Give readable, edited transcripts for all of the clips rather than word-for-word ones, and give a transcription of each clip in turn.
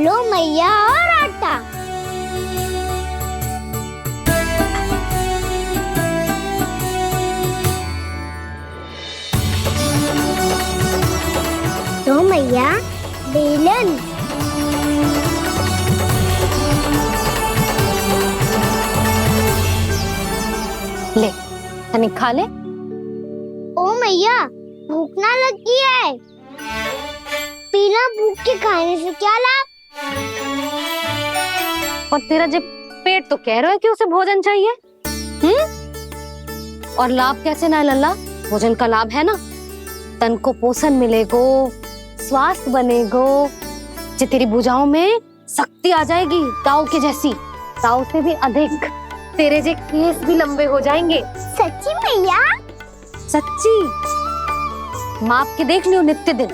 लो मैया और आटा। लो मैया बेलन। ले तनिक खा ले। ओ मैया भूख ना लगी है। बिना भूख के खाने से क्या लाभ? और तेरा जब पेट तो कह रहा है कि उसे भोजन चाहिए। और लाभ कैसे ना है लल्ला? भोजन का लाभ है ना, तन को पोषण मिलेगो, स्वास्थ्य बनेगो, जे तेरी भुजाओं में शक्ति आ जाएगी ताऊ के जैसी, ताऊ से भी अधिक। तेरे जे केस भी लंबे हो जाएंगे। सच्ची मैया? सच्ची। माप के देख लियो नित्य दिन।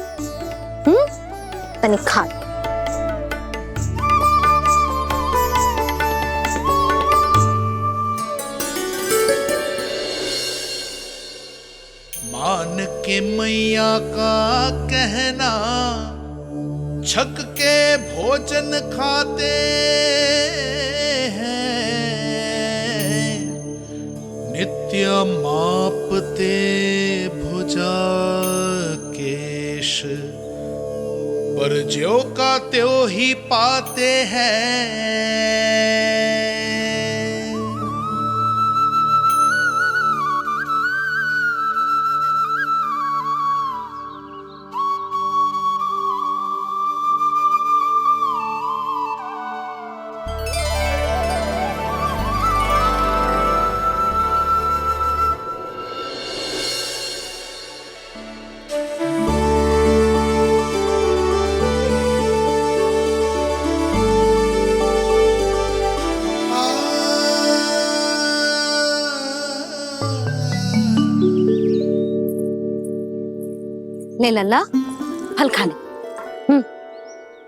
तनिक खा। मान के मैया का कहना, छक के भोजन खाते हैं, नित्य मापते भुजा केश, पर ज्यो का त्यों ही पाते हैं। ले लल्ला फल खा ले।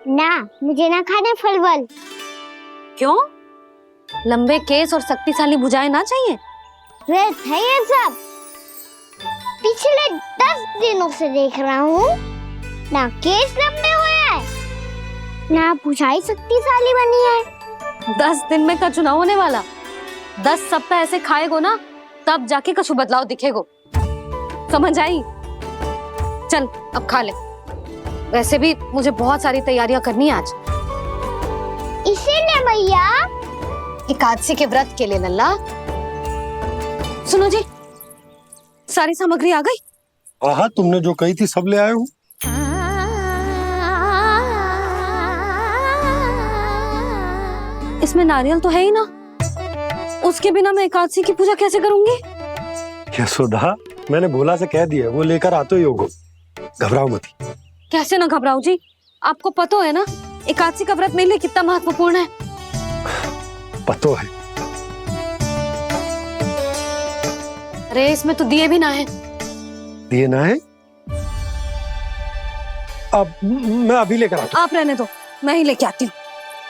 ना मुझे ना खाने फल वल। क्यों? लंबे केस और शक्तिशाली भुजाएं ना चाहिए? व्यर्थ है ये सब। पिछले 10 दिनों से देख रहा हूँ, ना केस लंबे हुए हैं, ना भुजाएं शक्तिशाली बनी है। 10 दिन में का चुनाव होने वाला। 10 सप्ताह ऐसे खाएगो ना, तब जाके कुछ बदलाव दिखेगो। समझ आई? चल अब खा ले। वैसे भी मुझे बहुत सारी तैयारियां करनी है आज। इसीलिए भैया एकादशी के व्रत के लिए लल्ला। सुनो जी, सारी सामग्री आ गई? हाँ, तुमने जो कही थी सब ले आए हूँ। इसमें नारियल तो है ही ना, उसके बिना मैं एकादशी की पूजा कैसे करूंगी? यशोदा, मैंने भोला से कह दिया, वो लेकर आते ही होगा, घबराओ मत। कैसे ना घबराओ जी, आपको पता है ना एकादशी का व्रत मेरे लिए कितना महत्वपूर्ण है। पतो है। अरे इसमें तो दिए भी ना है। दिए ना है? अब मैं अभी लेकर आता हूँ। आप रहने दो, मैं ही लेके आती हूँ।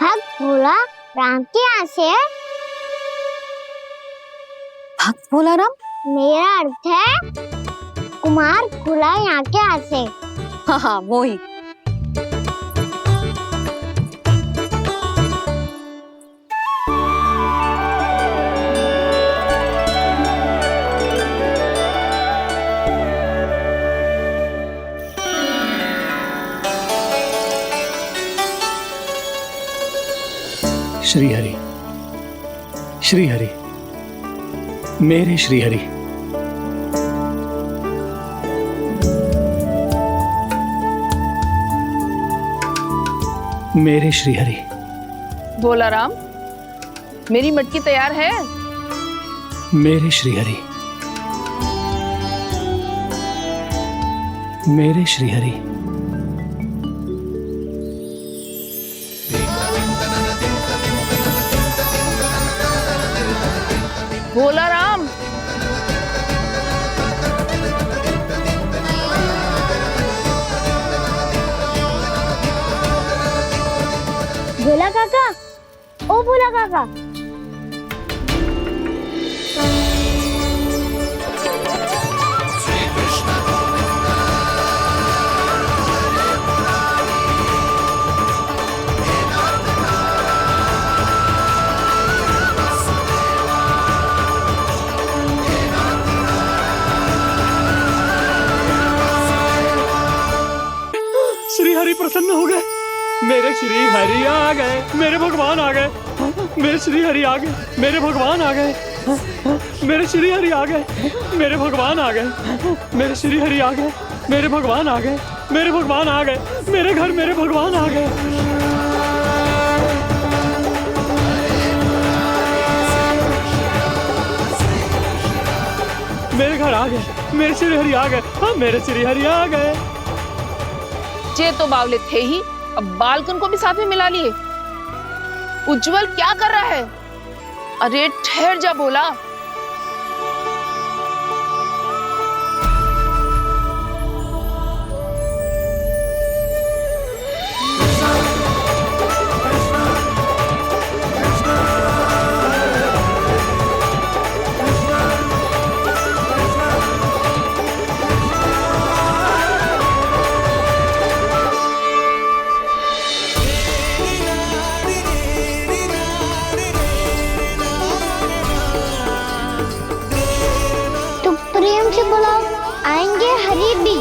भक्त भोला राम के यहाँ से है। भक्त भोला राम? मेरा अर्थ है कुमार भोला यहाँ के यहाँ से। हाँ हाँ वो ही। श्री हरि, श्री हरि, मेरे श्री हरि। मेरे श्री हरि। भोला राम, मेरी मटकी तैयार है। मेरे श्री हरि। मेरे श्री हरि। भोला राम, भोला काका, ओ भोला काका। प्रसन्न हो गए। मेरे श्री हरि आ गए, मेरे भगवान आ गए, मेरे श्री हरि आ गए, मेरे भगवान आ गए, मेरे श्री हरि आ गए, मेरे भगवान आ गए, मेरे श्री हरि आ गए, मेरे भगवान आ गए, मेरे भगवान आ गए, मेरे घर मेरे भगवान आ गए। मेरे घर आ गए, मेरे श्री हरि आ गए, हाँ मेरे श्री हरि आ गए। ये तो बावले थे ही, अब बालकन को भी साथ में मिला लिए। उज्जवल क्या कर रहा है? अरे ठहर जा बोला। तो प्रेम से बुलाओ, आएंगे हरी भी।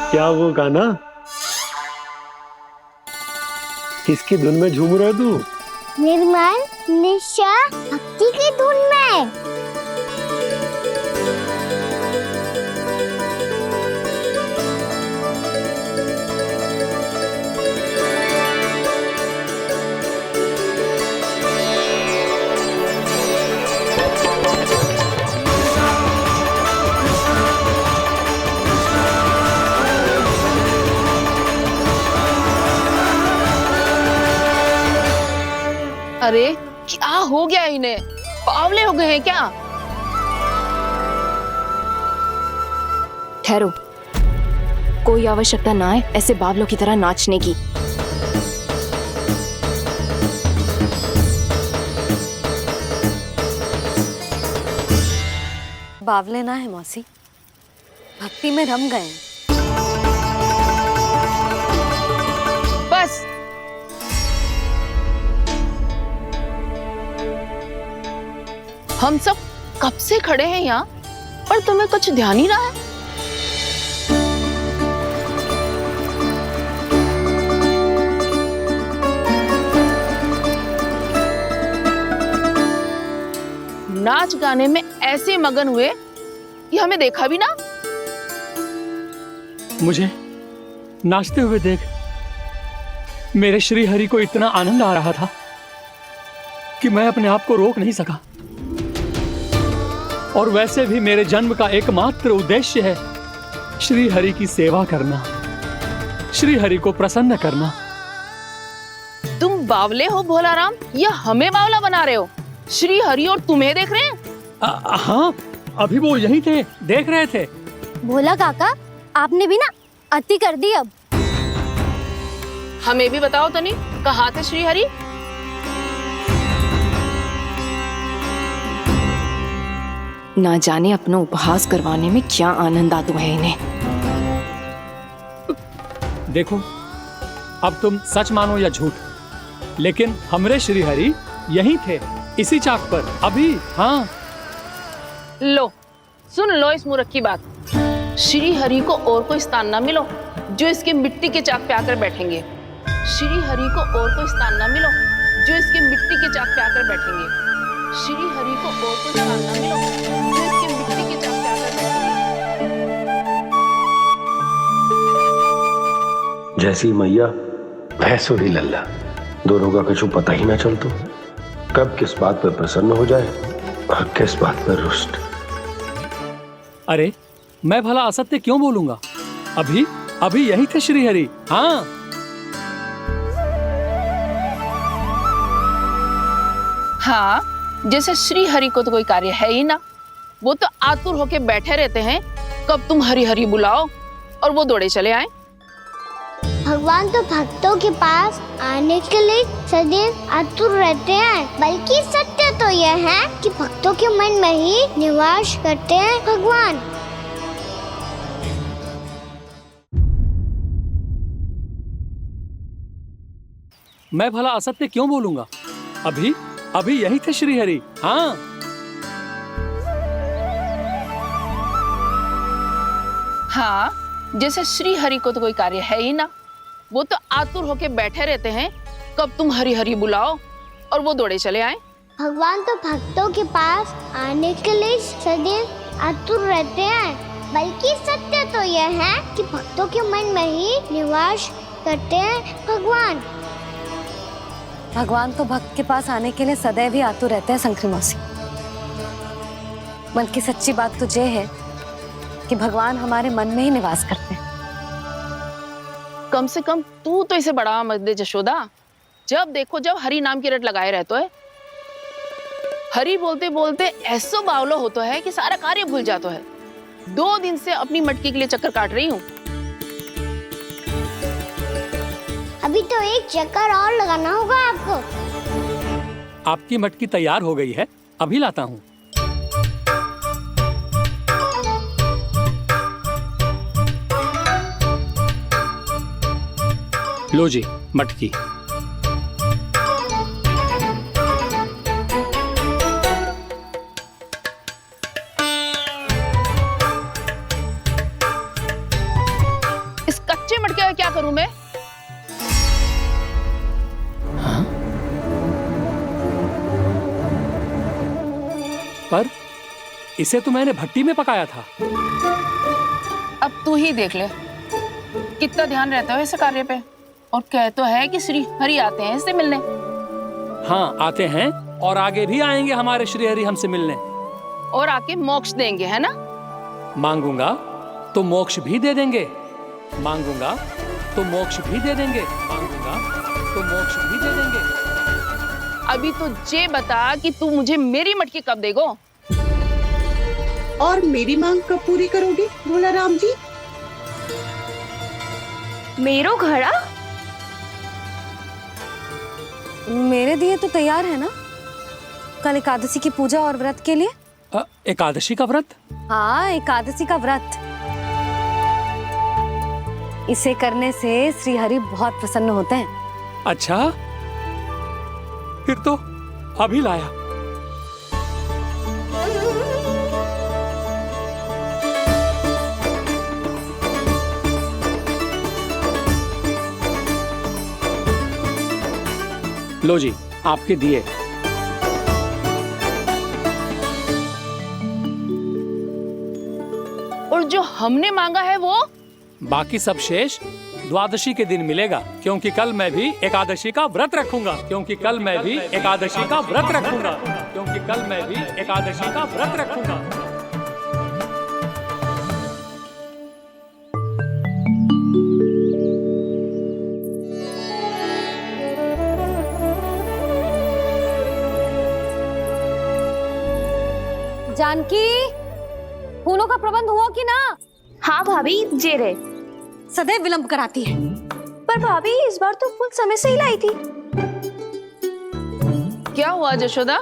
क्या वो गाना? किसकी धुन में झूम रहा तू? निर्मल निशा भक्ति की धुन में। अरे क्या हो गया इन्हें? बावले हो गए हैं क्या? ठहरो, कोई आवश्यकता ना है ऐसे बावलों की तरह नाचने की। बावले ना है मौसी, भक्ति में रम गए हैं। बस हम सब कब से खड़े हैं यहाँ, पर तुम्हें कुछ ध्यान ही ना है। नाच गाने में ऐसे मगन हुए कि हमें देखा भी ना। मुझे नाचते हुए देख मेरे श्री हरि को इतना आनंद आ रहा था कि मैं अपने आप को रोक नहीं सका। और वैसे भी मेरे जन्म का एकमात्र उद्देश्य है श्री हरि की सेवा करना, श्री हरि को प्रसन्न करना। तुम बावले हो भोलाराम, या हमें बावला बना रहे हो? श्री हरि और तुम्हें देख रहे हैं। हाँ, अभी वो यहीं थे, देख रहे थे। भोला काका, आपने भी ना अति कर दी। अब हमें भी बताओ तो नहीं, कहाँ थे श्री हरि? ना जाने अपना उपहास करवाने में क्या आनंद आता है इन्हें। देखो, अब तुम सच मानो या झूठ, लेकिन हमरे श्री हरि यहीं थे, इसी चाक पर अभी। हाँ, लो सुन लो इस मूर्ख की बात। श्री हरि को और कोई स्थान ना मिलो जो इसके मिट्टी के चाक पे आकर बैठेंगे। श्री हरि को और कोई स्थान ना मिलो जो इसके मिट्टी के चाक पे आकर बैठेंगे। श्री हरि को और कोई स्थान ना मिलो जो इसके मिट्टी के चाक पे आकर बैठेंगे। जैसी मैया भैंसो ही लल्ला, दोनों का कुछ पता ही ना चलतो, कब किस बात पर प्रसन्न हो जाए और किस बात पर रुष्ट। अरे मैं भला असत्य क्यों बोलूंगा? अभी अभी यही थे श्री हरि। हाँ, हाँ, जैसे श्री हरि को तो कोई कार्य है ही ना। वो तो आतुर होके बैठे रहते हैं कब तुम हरि हरि बुलाओ और वो दौड़े चले आए। भगवान तो भक्तों के पास आने के लिए सदैव आतुर रहते हैं, बल्कि सत्य तो यह है कि भक्तों के मन में ही निवास करते हैं भगवान। मैं भला असत्य क्यों बोलूंगा? अभी अभी यही थे श्री हरि। हाँ, हाँ, जैसे श्री हरि को तो कोई कार्य है ही ना, वो तो आतुर होके बैठे रहते हैं कब तुम हरि हरि बुलाओ और वो दौड़े चले आए। भगवान तो भक्तों के पास आने के लिए सदैव आतुर रहते हैं, बल्कि सत्य तो यह है कि भक्तों के मन में ही निवास करते हैं भगवान। भगवान तो भक्त के पास आने के लिए सदैव ही आतुर रहते हैं शंकरी मौसी। मन की सच्ची बात तो ये है कि भगवान हमारे मन में ही निवास करते हैं। कम से कम तू तो इसे बढ़ावा मत दे जशोदा। जब देखो जब हरि नाम की रट लगाए रहते है। हरि बोलते बोलते ऐसो बावलो होता है कि सारा कार्य भूल जाता है। 2 दिन से अपनी मटकी के लिए चक्कर काट रही हूँ। अभी तो एक चक्कर और लगाना होगा आपको। आपकी मटकी तैयार हो गई है, अभी लाता हूँ। लो जी मटकी। इस कच्चे मटके का क्या करूं मैं? पर इसे तो मैंने भट्टी में पकाया था। अब तू ही देख ले कितना ध्यान रहता है इस कार्य पे। और कह तो है कि श्री हरि आते हैं इससे मिलने। हाँ आते हैं और आगे भी आएंगे हमारे श्री हरि हमसे मिलने। और आके मोक्ष देंगे, है ना? मांगूंगा तो मोक्ष भी दे देंगे, मांगूंगा तो मोक्ष भी दे देंगे, मांगूंगा तो मोक्ष भी दे देंगे। अभी तो ये बता कि तू मुझे मेरी मटकी कब देगो? और मेरी मांग कब पूरी करोगे भोला राम जी? मेरो घड़ा मेरे दिए तो तैयार है ना, कल एकादशी की पूजा और व्रत के लिए। एकादशी का व्रत? हाँ, एकादशी का व्रत। इसे करने से श्री हरि बहुत प्रसन्न होते हैं। अच्छा, फिर तो अभी लाया। लो जी आपके दिए। और जो हमने मांगा है वो? बाकी सब शेष द्वादशी के दिन मिलेगा, क्योंकि कल मैं भी एकादशी का व्रत रखूंगा, क्योंकि कल मैं भी एकादशी का व्रत रखूंगा, क्योंकि कल मैं भी एकादशी का व्रत रखूंगा। जानकी, फूलों का प्रबंध हुआ कि ना? हाँ भाभी, जे रे। सदैव विलंब कराती है। पर भाभी इस बार तो फूल समय से ही लाई थी। क्या हुआ जशोदा?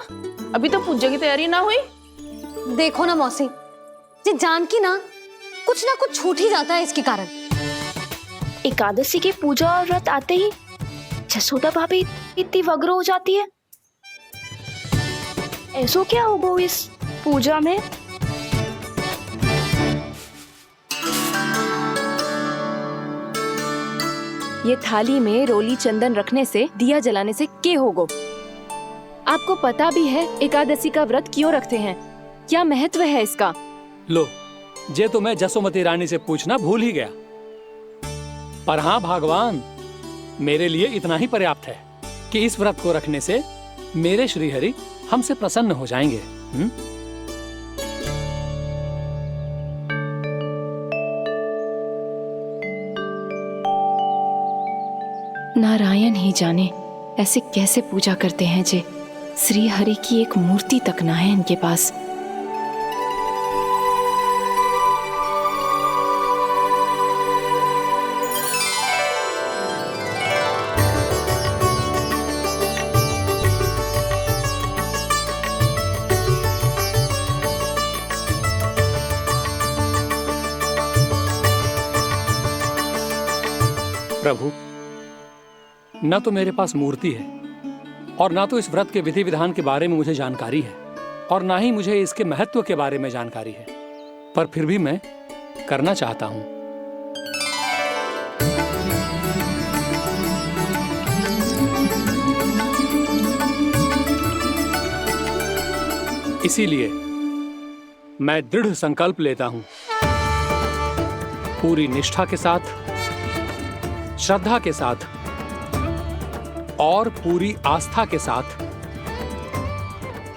अभी तो पूजा की तैयारी ना हुई? देखो ना मौसी, ये जानकी ना कुछ छूट ही जाता है इसके कारण। एकादशी की पूजा और व्रत आते ही जसोदा भाभी इतनी वग्र हो जाती है। ऐसो क्या होगा इस पूजा में? ये थाली में रोली चंदन रखने से, दिया जलाने से के होगो? आपको पता भी है एकादशी का व्रत क्यों रखते हैं? क्या महत्व है इसका? लो, जे तो मैं जसोमती रानी से पूछना भूल ही गया। पर हाँ भगवान, मेरे लिए इतना ही पर्याप्त है कि इस व्रत को रखने से मेरे श्री हरि हमसे प्रसन्न हो जाएंगे। नारायण ही जाने ऐसे कैसे पूजा करते हैं जे श्री हरि की एक मूर्ति तक ना है इनके पास। प्रभु, न तो मेरे पास मूर्ति है और ना तो इस व्रत के विधि विधान के बारे में मुझे जानकारी है और ना ही मुझे इसके महत्व के बारे में जानकारी है, पर फिर भी मैं करना चाहता हूं। इसीलिए मैं दृढ़ संकल्प लेता हूं, पूरी निष्ठा के साथ, श्रद्धा के साथ और पूरी आस्था के साथ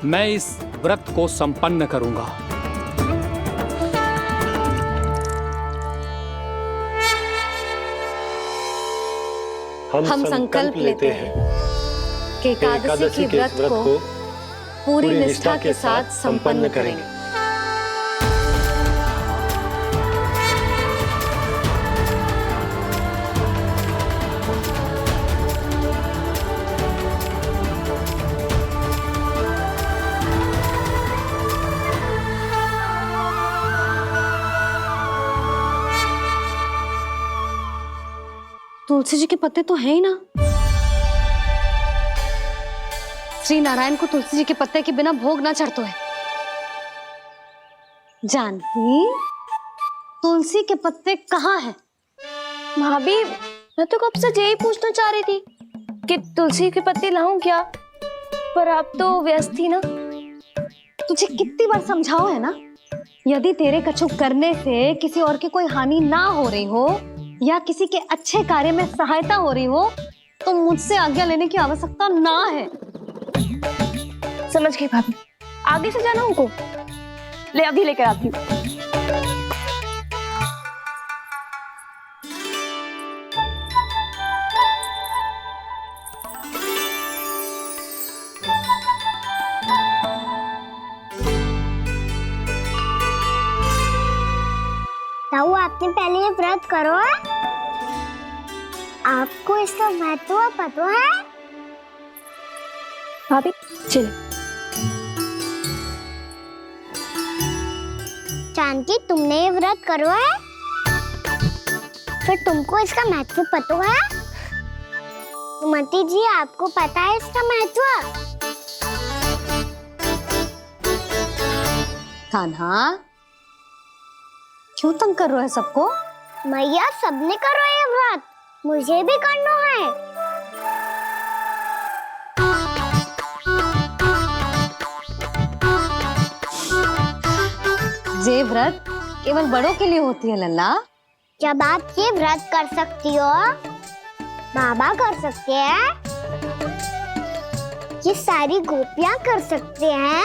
मैं इस व्रत को संपन्न करूंगा। हम संकल्प लेते हैं कि एकादशी के व्रत को पूरी निष्ठा के साथ संपन्न करेंगे। तुलसी जी के पत्ते तो हैं ही ना। श्री नारायण को तुलसी जी के पत्ते के बिना भोग ना चढ़तो है। जानकी, तुलसी के पत्ते कहाँ हैं? भाभी, मैं तो कब से यही पूछना चाह रही थी कि तुलसी के पत्ते लाऊं क्या, पर आप तो व्यस्त थी ना। तुझे कितनी बार समझाओ है ना, यदि तेरे कछु करने से किसी और की कोई हानि ना हो रही हो या किसी के अच्छे कार्य में सहायता हो रही हो तो मुझसे आज्ञा लेने की आवश्यकता ना है। समझ गई भाभी, आगे से जाना उनको। ले अभी लेकर आती हूँ। ताऊ, आपने पहले ये व्रत करो है? आपको इसका महत्व पता है? भाभी चलो। जानकी, तुमने ये व्रत करो है, फिर तुमको इसका महत्व पता है? सुमति जी, आपको पता है इसका महत्व? कान्हा, क्यों तंग कर रहे हो सबको? मैया, सबने करो ये व्रत, मुझे भी करना है। ये व्रत केवल बड़ों के लिए होती है लल्ला। जब आप ये व्रत कर सकती हो, बाबा कर सकते हैं, ये सारी गोपियां कर सकते हैं,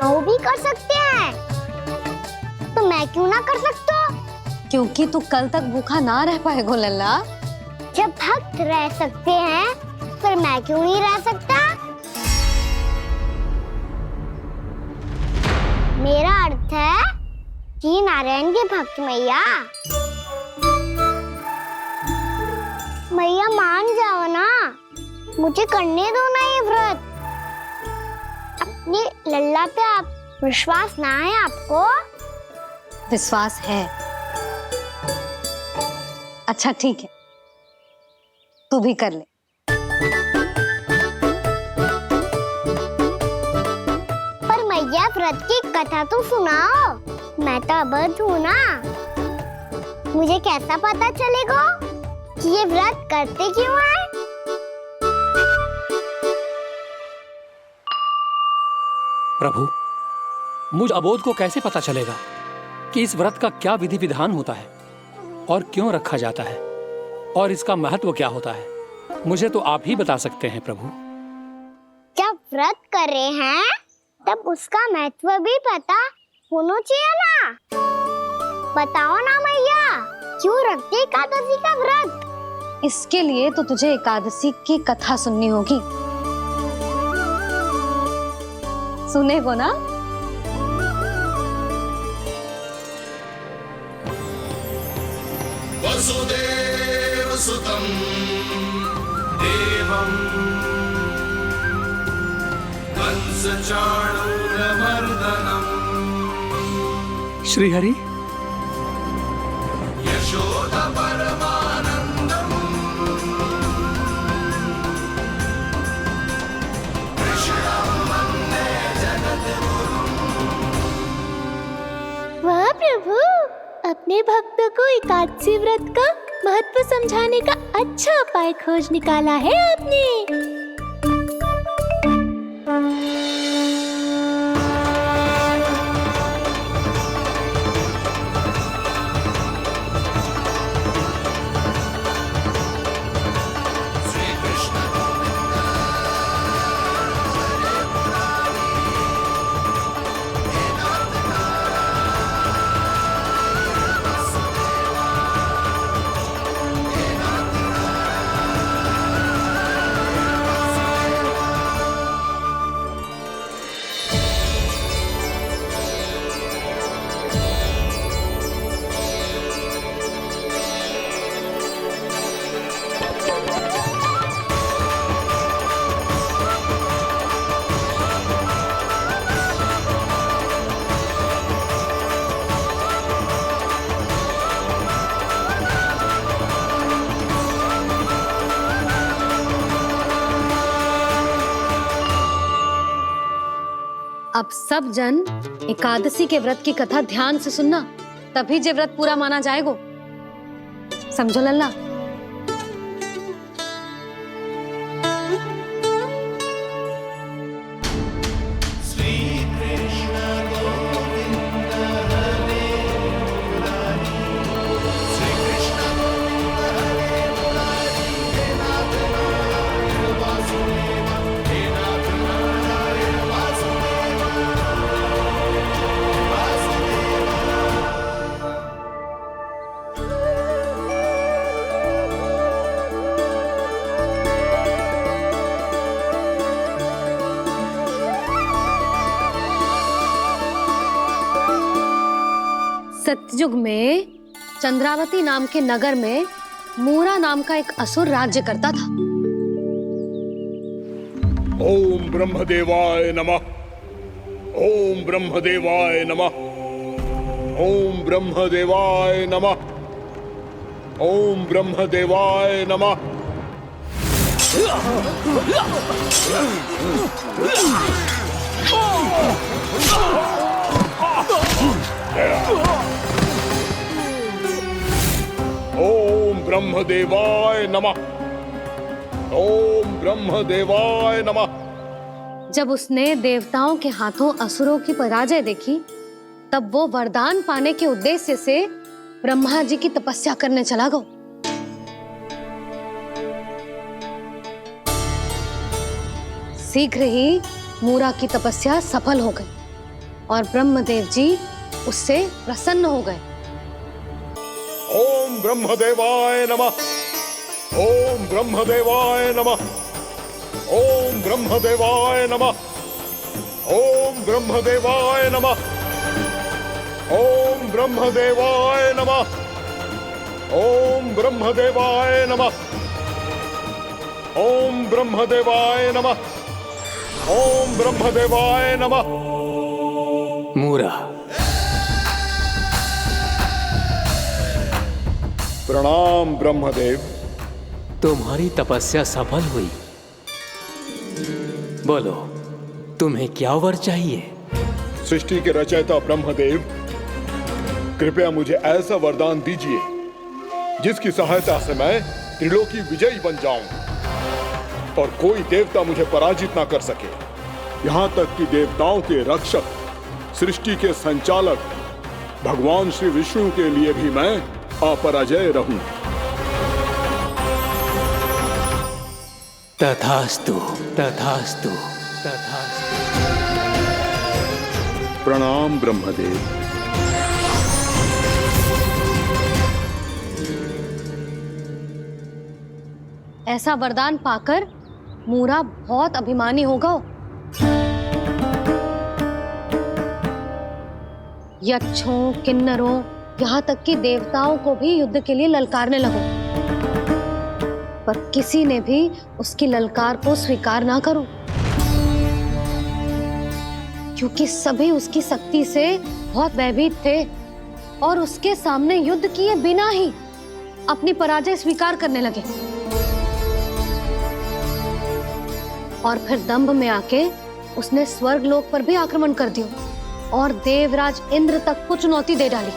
वो भी कर सकते हैं, तो मैं क्यों ना कर सकता? क्योंकि तू कल तक भूखा ना रह पाएगो लल्ला। जब भक्त रह सकते हैं, फिर मैं क्यों नहीं रह सकता? मेरा अर्थ है कि नारायण के भक्त मैया। मैया, मान जाओ ना, मुझे करने दो ना ये व्रत। अपनी लल्ला पे आप विश्वास ना है आपको? विश्वास है। अच्छा ठीक है, तू भी कर ले। पर मैया, व्रत की कथा तो सुनाओ, मैं तो अबध हूँ ना। मुझे कैसा पता चलेगा कि ये व्रत करते क्यों हैं? प्रभु, मुझ अबोध को कैसे पता चलेगा कि इस व्रत का क्या विधि विधान होता है और क्यों रखा जाता है और इसका महत्व क्या होता है? मुझे तो आप ही बता सकते हैं प्रभु। जब व्रत कर रहे हैं तब उसका महत्व भी पता होना चाहिए ना। बताओ ना मैया, क्यों रखते एकादशी का व्रत? इसके लिए तो तुझे एकादशी की कथा सुननी होगी। सुनेगो ना? वसुदेव सुतं देवं कंसचाणूरमर्दनम् श्रीहरि, यशोदा परमानंदं अपने भक्तों को एकादशी व्रत का महत्व समझाने का अच्छा उपाय खोज निकाला है आपने। अब सब जन एकादशी के व्रत की कथा ध्यान से सुनना, तभी जे व्रत पूरा माना जाएगा। समझो लल्ला। सतयुग में चंद्रावती नाम के नगर में मूरा नाम का एक असुर राज्य करता था। ओम ब्रह्मदेवाय नमः। ओम ब्रह्मदेवाय नमः। ओम ब्रह्मदेवाय नमः। ओम ब्रह्मदेवाय नमः। ओम ब्रह्मदेवाय नमः। ओम ब्रह्मदेवाय नमः। जब उसने देवताओं के हाथों असुरों की पराजय देखी, तब वो वरदान पाने के उद्देश्य से ब्रह्मा जी की तपस्या करने चला गया। शीघ्र ही मूरा की तपस्या सफल हो गई और ब्रह्मदेव जी उससे प्रसन्न हो गए। ओम ब्रह्मदेवाय नमः। ओम ब्रह्मदेवाय नमः। ओम ब्रह्मदेवाय नमः। ओम ब्रह्मदेवाय नमः। ओम ब्रह्मदेवाय नमः। ओम ब्रह्मदेवाय नमः। ओम ब्रह्मदेवाय नमः। ओम ब्रह्मदेवाय नमः। मूरा, प्रणाम ब्रह्मदेव। तुम्हारी तपस्या सफल हुई। बोलो, तुम्हें क्या वर चाहिए? सृष्टि के रचयिता ब्रह्मदेव, कृपया मुझे ऐसा वरदान दीजिए जिसकी सहायता से मैं त्रिलोकी विजयी बन जाऊं और कोई देवता मुझे पराजित ना कर सके। यहाँ तक कि देवताओं के रक्षक, सृष्टि के संचालक भगवान श्री विष्णु के लिए भी मैं अपराजय रहूं। तथास्तु, तथास्तु, तथास्तु। प्रणाम ब्रह्मदेव। ऐसा वरदान पाकर मूरा बहुत अभिमानी होगा। यक्षों, किन्नरों, यहाँ तक कि देवताओं को भी युद्ध के लिए ललकारने लगो, पर किसी ने भी उसकी ललकार को स्वीकार ना करो, क्योंकि सभी उसकी शक्ति से बहुत भयभीत थे और उसके सामने युद्ध किए बिना ही अपनी पराजय स्वीकार करने लगे। और फिर दंभ में आके उसने स्वर्ग लोक पर भी आक्रमण कर दिया और देवराज इंद्र तक को चुनौती दे डाली।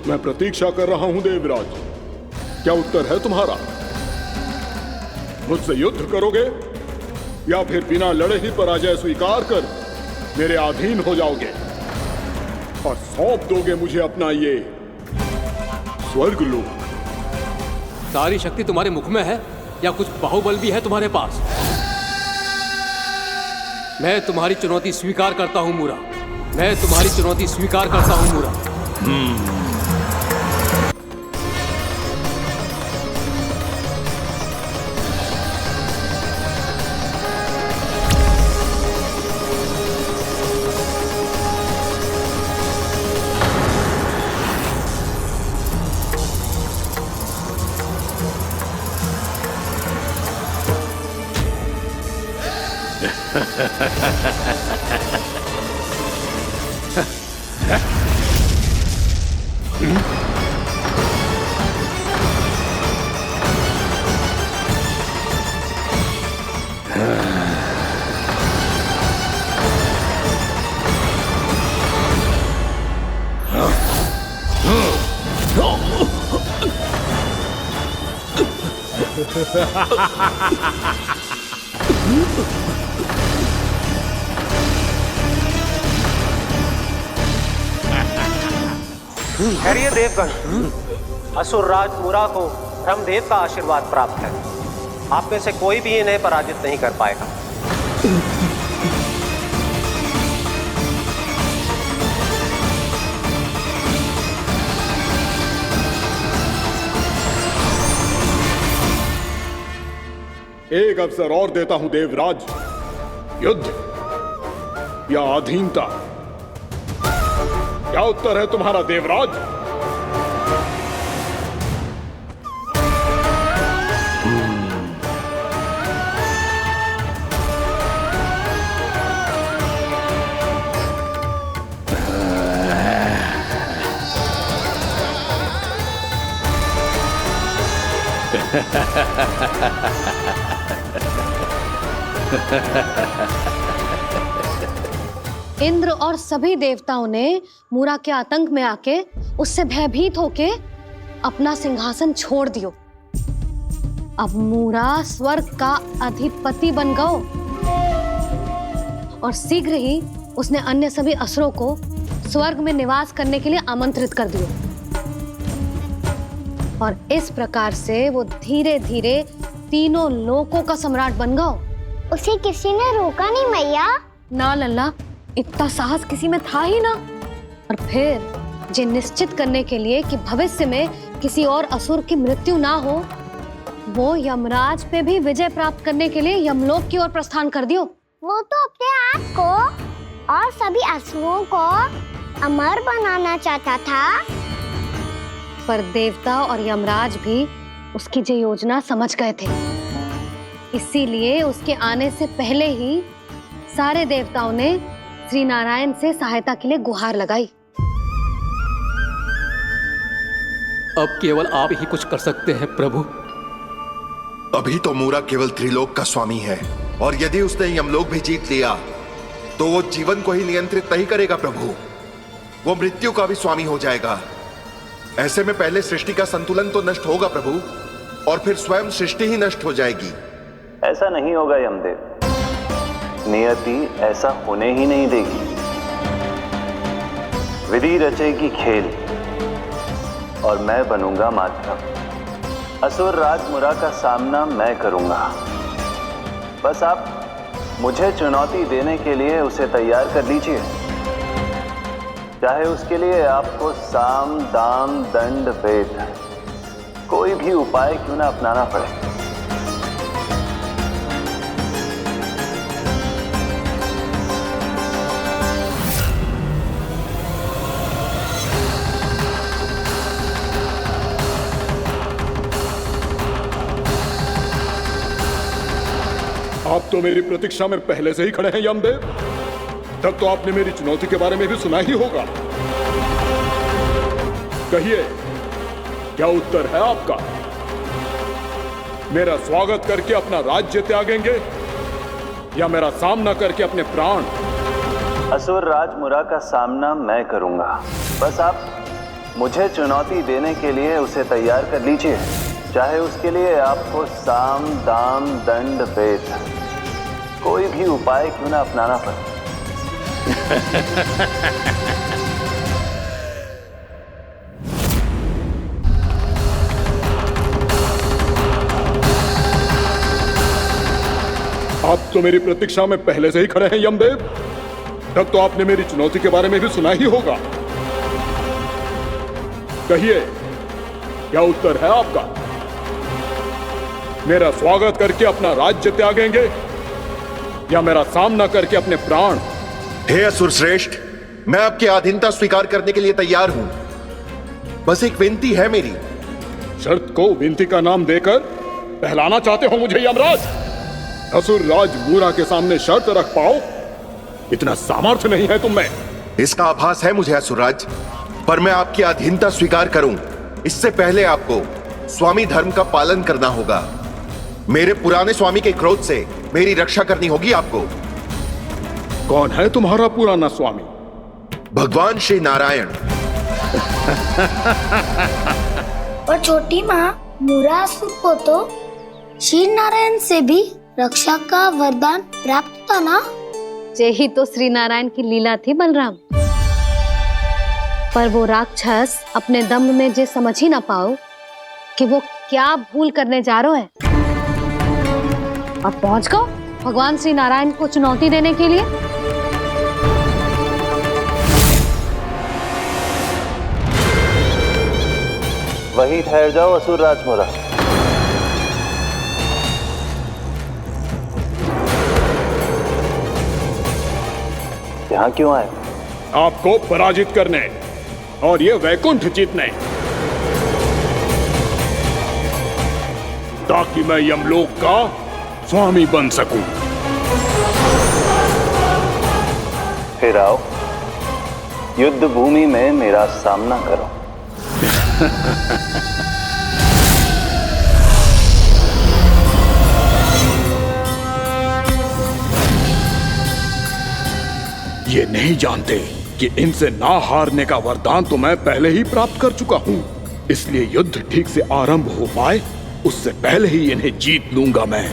मैं प्रतीक्षा कर रहा हूं देवराज। क्या उत्तर है तुम्हारा? मुझसे युद्ध करोगे या फिर बिना लड़े ही पराजय स्वीकार कर मेरे अधीन हो जाओगे और सौंप दोगे मुझे अपना ये स्वर्ग लोक? सारी शक्ति तुम्हारे मुख में है या कुछ बाहुबल भी है तुम्हारे पास? मैं तुम्हारी चुनौती स्वीकार करता हूं मूरा। मैं तुम्हारी चुनौती स्वीकार करता हूं मूरा। खैरिए देवगण, असुर राज मुरा को ब्रह्मदेव का आशीर्वाद प्राप्त है। आप में से कोई भी इन्हें पराजित नहीं कर पाएगा। एक अवसर और देता हूं देवराज। युद्ध या अधीनता, क्या उत्तर है तुम्हारा देवराज? इंद्र और सभी देवताओं ने मूरा के आतंक में आके उससे भयभीत होके अपना सिंहासन छोड़ दियो। अब मूरा स्वर्ग का अधिपति बन गयो और शीघ्र ही उसने अन्य सभी असुरों को स्वर्ग में निवास करने के लिए आमंत्रित कर दियो। और इस प्रकार से वो धीरे धीरे तीनों लोकों का सम्राट बन गयो। उसे किसी ने रोका नहीं मैया? ना लल्ला, इतना साहस किसी में था ही ना। और फिर ये निश्चित करने के लिए कि भविष्य में किसी और असुर की मृत्यु ना हो, वो यमराज पे भी विजय प्राप्त करने के लिए यमलोक की ओर प्रस्थान कर दियो। वो तो अपने आप को और सभी असुरों को अमर बनाना चाहता था। पर देवता और यमराज भी उसकी ये योजना समझ गए थे। इसीलिए उसके आने से पहले ही सारे देवताओं ने श्री नारायण से सहायता के लिए गुहार लगाई। अब केवल आप ही कुछ कर सकते हैं प्रभु। अभी तो मूरा केवल त्रिलोक का स्वामी है, और यदि उसने यमलोक भी जीत लिया तो वो जीवन को ही नियंत्रित नहीं करेगा प्रभु, वो मृत्यु का भी स्वामी हो जाएगा। ऐसे में पहले सृष्टि का संतुलन तो नष्ट होगा प्रभु, और फिर स्वयं सृष्टि ही नष्ट हो जाएगी। ऐसा नहीं होगा यमदेव, नियति ऐसा होने ही नहीं देगी। विधि रचेगी खेल और मैं बनूंगा माध्यम। असुर राज मुरा का सामना मैं करूंगा। बस आप मुझे चुनौती देने के लिए उसे तैयार कर लीजिए, चाहे उसके लिए आपको साम दाम दंड भेद कोई भी उपाय क्यों ना अपनाना पड़े। आप तो मेरी प्रतीक्षा में पहले से ही खड़े हैं यमदेव। तब तो आपने मेरी चुनौती के बारे में भी सुना ही होगा। कहिए, क्या उत्तर है आपका? मेरा स्वागत करके अपना राज्य त्यागेंगे या मेरा सामना करके अपने प्राण? असुर राज मुरा का सामना मैं करूंगा। बस आप मुझे चुनौती देने के लिए उसे तैयार कर लीजिए, चाहे उसके लिए आपको साम दाम दंड भेद कोई भी उपाय क्यों ना अपनाना पड़े। आप तो मेरी प्रतीक्षा में पहले से ही खड़े हैं यमदेव। तब तो आपने मेरी चुनौती के बारे में भी सुना ही होगा। कहिए, क्या उत्तर है आपका? मेरा स्वागत करके अपना राज्य त्यागेंगे या मेरा सामना करके अपने प्राण? हे असुर श्रेष्ठ, मैं आपकी अधीनता स्वीकार करने के लिए तैयार हूं। बस एक विनती है मेरी। शर्त को विनती का नाम देकर बहलाना चाहते हो मुझे यमराज? असुर राज मूरा के सामने शर्त रख पाओ, इतना सामर्थ्य नहीं है तुम में। इसका आभास है मुझे असुरराज, पर मैं आपकी अधीनता स्वीकार करूं इससे पहले आपको स्वामी धर्म का पालन करना होगा। मेरे पुराने स्वामी के क्रोध से मेरी रक्षा करनी होगी आपको। कौन है तुम्हारा पुराना स्वामी? भगवान श्री नारायण। और छोटी माँ मूरासुर को तो श्री नारायण से भी रक्षा का वरदान प्राप्त था ना? यही तो श्री नारायण की लीला थी बलराम। पर वो राक्षस अपने दम में जे समझ ही ना पाओ कि वो क्या भूल करने जा रहा है, और पहुंच गो भगवान श्री नारायण को चुनौती देने के लिए। वहीं ठहर जाओ असुर राज मूरा। यहां क्यों आए? आपको पराजित करने और ये वैकुंठ जीतने, ताकि मैं यमलोक का स्वामी बन सकूं। फिर आओ, युद्ध भूमि में मेरा सामना करो। ये नहीं जानते कि इनसे ना हारने का वरदान तो मैं पहले ही प्राप्त कर चुका हूं, इसलिए युद्ध ठीक से आरंभ हो पाए उससे पहले ही इन्हें जीत लूंगा मैं।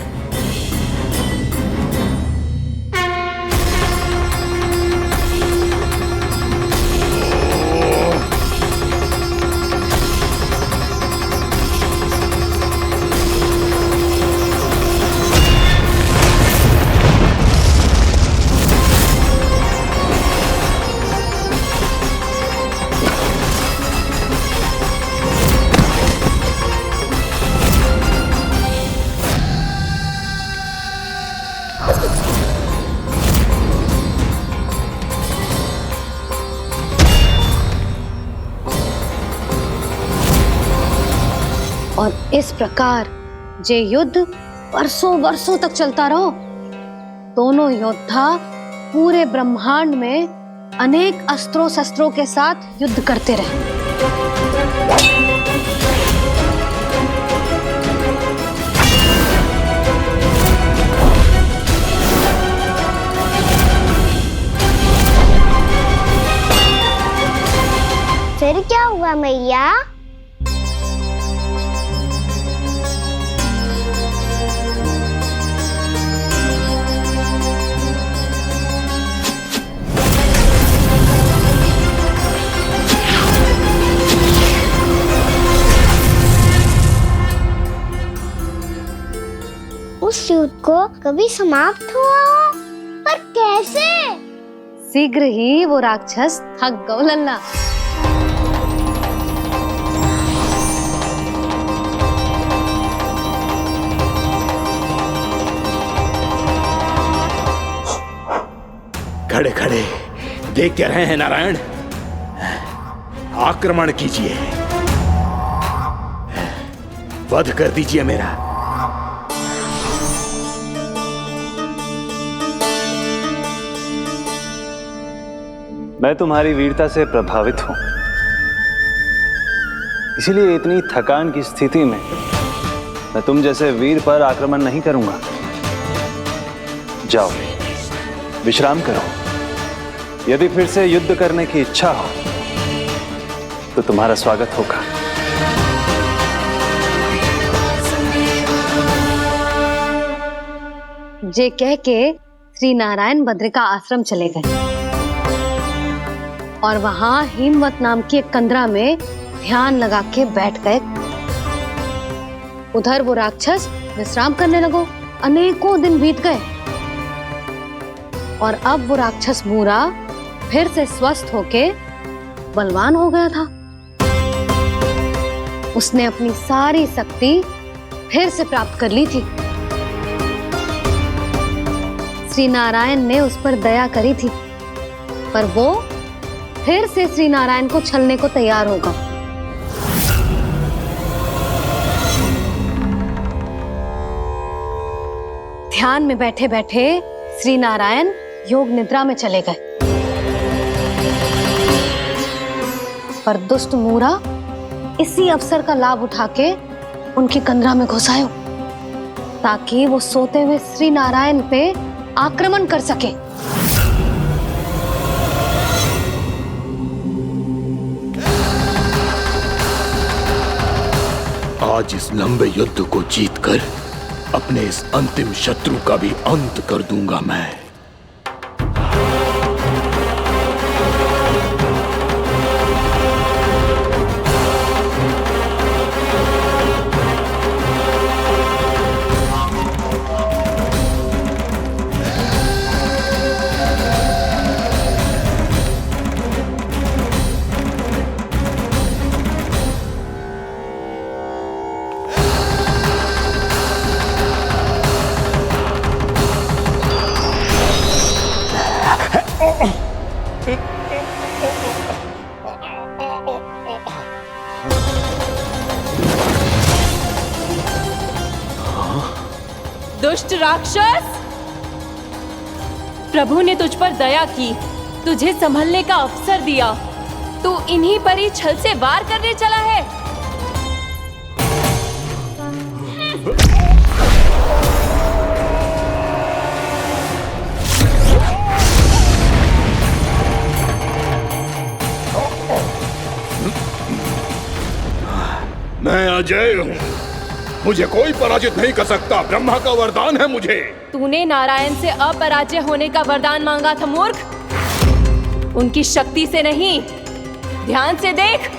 और इस प्रकार जे युद्ध वर्षों वर्षों तक चलता रहो। दोनों योद्धा पूरे ब्रह्मांड में अनेक अस्त्रों शस्त्रों के साथ युद्ध करते रहे। फिर क्या हुआ मैया? उस युद्ध को कभी समाप्त हुआ हो, पर कैसे? शीघ्र ही वो राक्षस थक गौ लल्ला। खड़े खड़े देख क्या रहे हैं नारायण? आक्रमण कीजिए, वध कर दीजिए मेरा। मैं तुम्हारी वीरता से प्रभावित हूं, इसीलिए इतनी थकान की स्थिति में मैं तुम जैसे वीर पर आक्रमण नहीं करूंगा। जाओ विश्राम करो। यदि फिर से युद्ध करने की इच्छा हो तो तुम्हारा स्वागत होगा। जे कह के श्री नारायण बद्रिका आश्रम चले गए और वहां हिमवत नाम की एक कंदरा में ध्यान लगा के बैठ गए। उधर वो राक्षस विश्राम करने लगो। अनेकों दिन बीत गए और अब वो राक्षस मूरा फिर से स्वस्थ होके बलवान हो गया था। उसने अपनी सारी शक्ति फिर से प्राप्त कर ली थी। श्री नारायण ने उस पर दया करी थी, पर वो फिर से श्री नारायण को छलने को तैयार होगा। ध्यान में बैठे बैठे श्री नारायण योग निद्रा में चले गए, पर दुष्ट मूरा इसी अवसर का लाभ उठा के उनकी कंदरा में घुस आयो ताकि वो सोते हुए श्री नारायण पे आक्रमण कर सके। आज इस लंबे युद्ध को जीतकर अपने इस अंतिम शत्रु का भी अंत कर दूंगा मैं। दुष्ट राक्षस, प्रभु ने तुझ पर दया की, तुझे संभलने का अवसर दिया। तू इन्हीं पर ही छल से वार करने चला है। मैं अजय हूँ, मुझे कोई पराजित नहीं कर सकता। ब्रह्मा का वरदान है मुझे। तूने नारायण से अपराजय होने का वरदान मांगा था मूर्ख। उनकी शक्ति से नहीं, ध्यान से देख।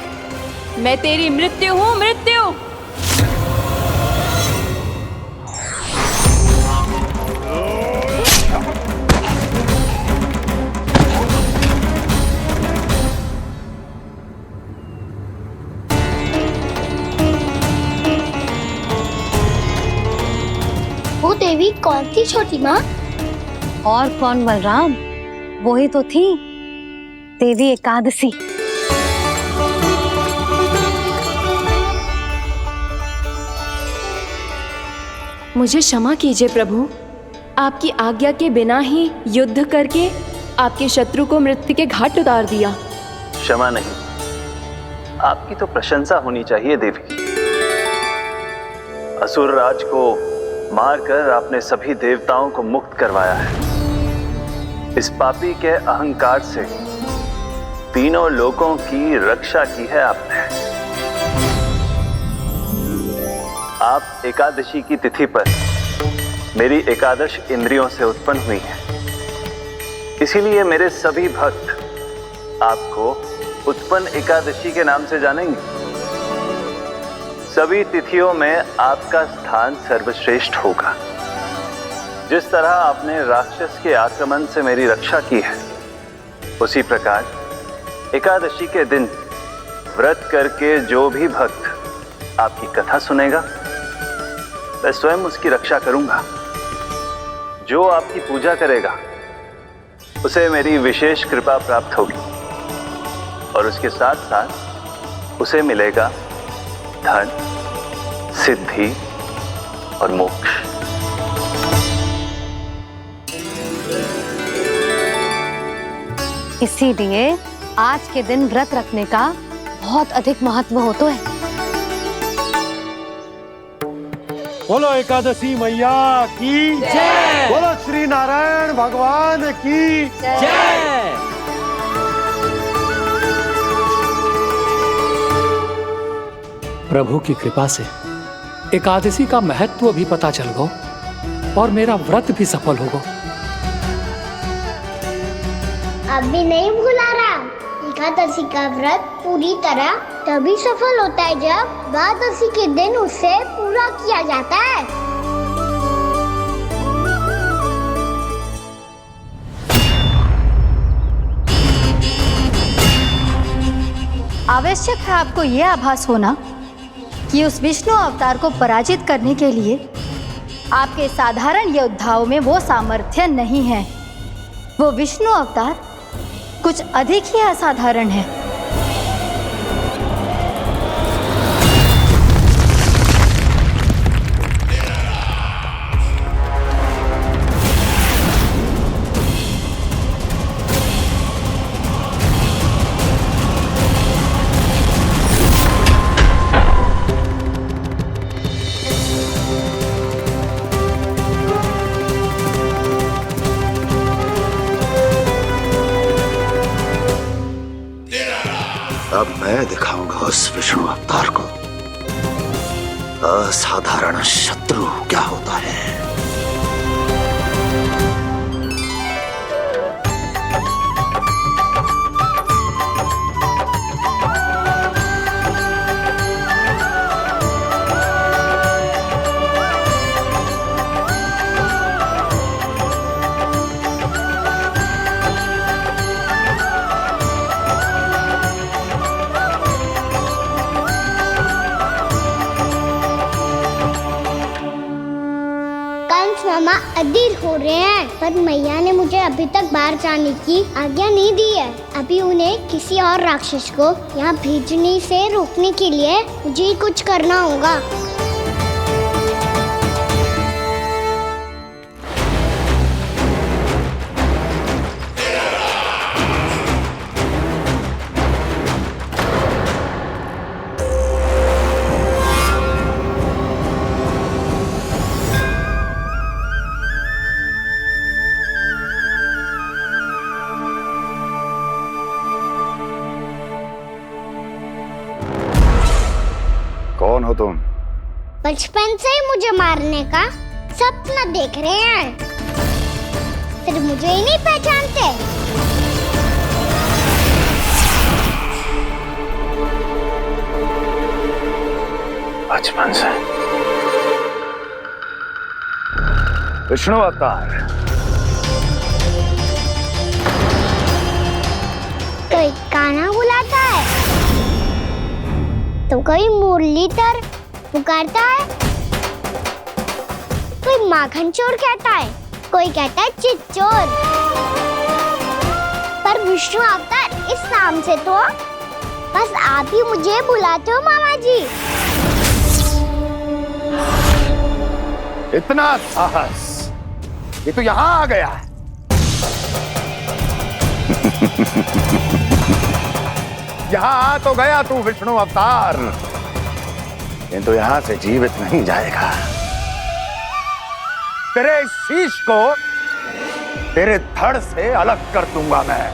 मैं तेरी मृत्यु हूँ, मृत्यु। वो देवी कौन थी छोटी माँ? और कौन बलराम, वही तो थी देवी एकादशी। मुझे क्षमा कीजिए प्रभु, आपकी आज्ञा के बिना ही युद्ध करके आपके शत्रु को मृत्यु के घाट उतार दिया। क्षमा नहीं, आपकी तो प्रशंसा होनी चाहिए देवी। असुर राज को मारकर आपने सभी देवताओं को मुक्त करवाया है। इस पापी के अहंकार से तीनों लोकों की रक्षा की है आपने। आप एकादशी की तिथि पर मेरी एकादश इंद्रियों से उत्पन्न हुई हैं। इसीलिए मेरे सभी भक्त आपको उत्पन्न एकादशी के नाम से जानेंगे। सभी तिथियों में आपका स्थान सर्वश्रेष्ठ होगा। जिस तरह आपने राक्षस के आक्रमण से मेरी रक्षा की है, उसी प्रकार एकादशी के दिन व्रत करके जो भी भक्त आपकी कथा सुनेगा, मैं स्वयं उसकी रक्षा करूंगा। जो आपकी पूजा करेगा, उसे मेरी विशेष कृपा प्राप्त होगी और उसके साथ साथ उसे मिलेगा धन, सिद्धि और मोक्ष। इसीलिए आज के दिन व्रत रखने का बहुत अधिक महत्व होता है। बोलो एकादशी मैया की जय। बोलो श्री नारायण भगवान की जय। प्रभु की कृपा से एकादशी का महत्व भी पता चल गो और मेरा व्रत भी सफल होगो। अभी नहीं भूला राम, एकादशी का व्रत पूरी तरह तभी सफल होता है जब द्वादशी के दिन उसे पूरा किया जाता है। आवश्यक है आपको यह आभास होना कि उस विष्णु अवतार को पराजित करने के लिए आपके साधारण योद्धाओं में वो सामर्थ्य नहीं है। वो विष्णु अवतार कुछ अधिक ही असाधारण है। अब मैं दिखाऊंगा उस विष्णु अवतार को असाधारण शत्रु क्या होता है। मामा अधीर हो रहे हैं, पर मैया ने मुझे अभी तक बाहर जाने की आज्ञा नहीं दी है। अभी उन्हें किसी और राक्षस को यहाँ भेजने से रोकने के लिए मुझे ही कुछ करना होगा। कौन हो तुम? बचपन से ही मुझे मारने का सपना देख रहे हैं, फिर मुझे ही नहीं पहचानते। बचपन से विष्णु अवतार। कोई कान्हा बुलाता है तो कोई मुरलीधर पुकारता है, कोई माखन चोर कहता है, कोई कहता है चिच्चोर। पर विष्णु अवतार इस नाम से तो बस आप ही मुझे बुलाते हो मामा जी। इतना साहस, ये तो यहाँ आ गया है। यहाँ आ तो गया तू विष्णु अवतार, किंतु यहाँ से जीवित नहीं जाएगा। तेरे शीश को तेरे धड़ से अलग कर दूंगा मैं।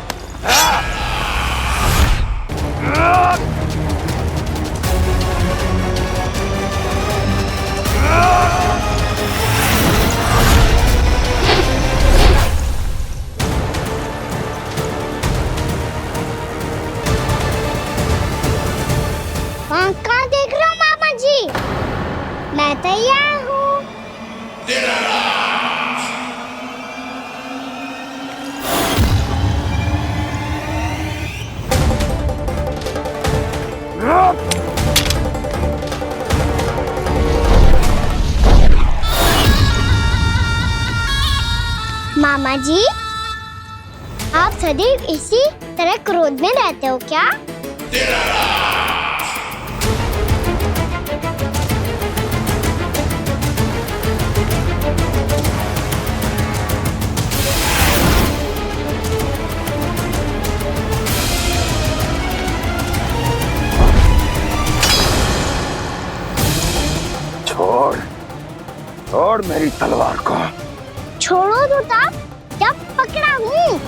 कहाँ देख रहे हो मामा जी? मैं तैयार हूँ। मामा जी, आप सदैव इसी तरह क्रोध में रहते हो क्या? छोड़, छोड़ मेरी तलवार को। छोड़ो तो तब जब पकड़ा हूँ।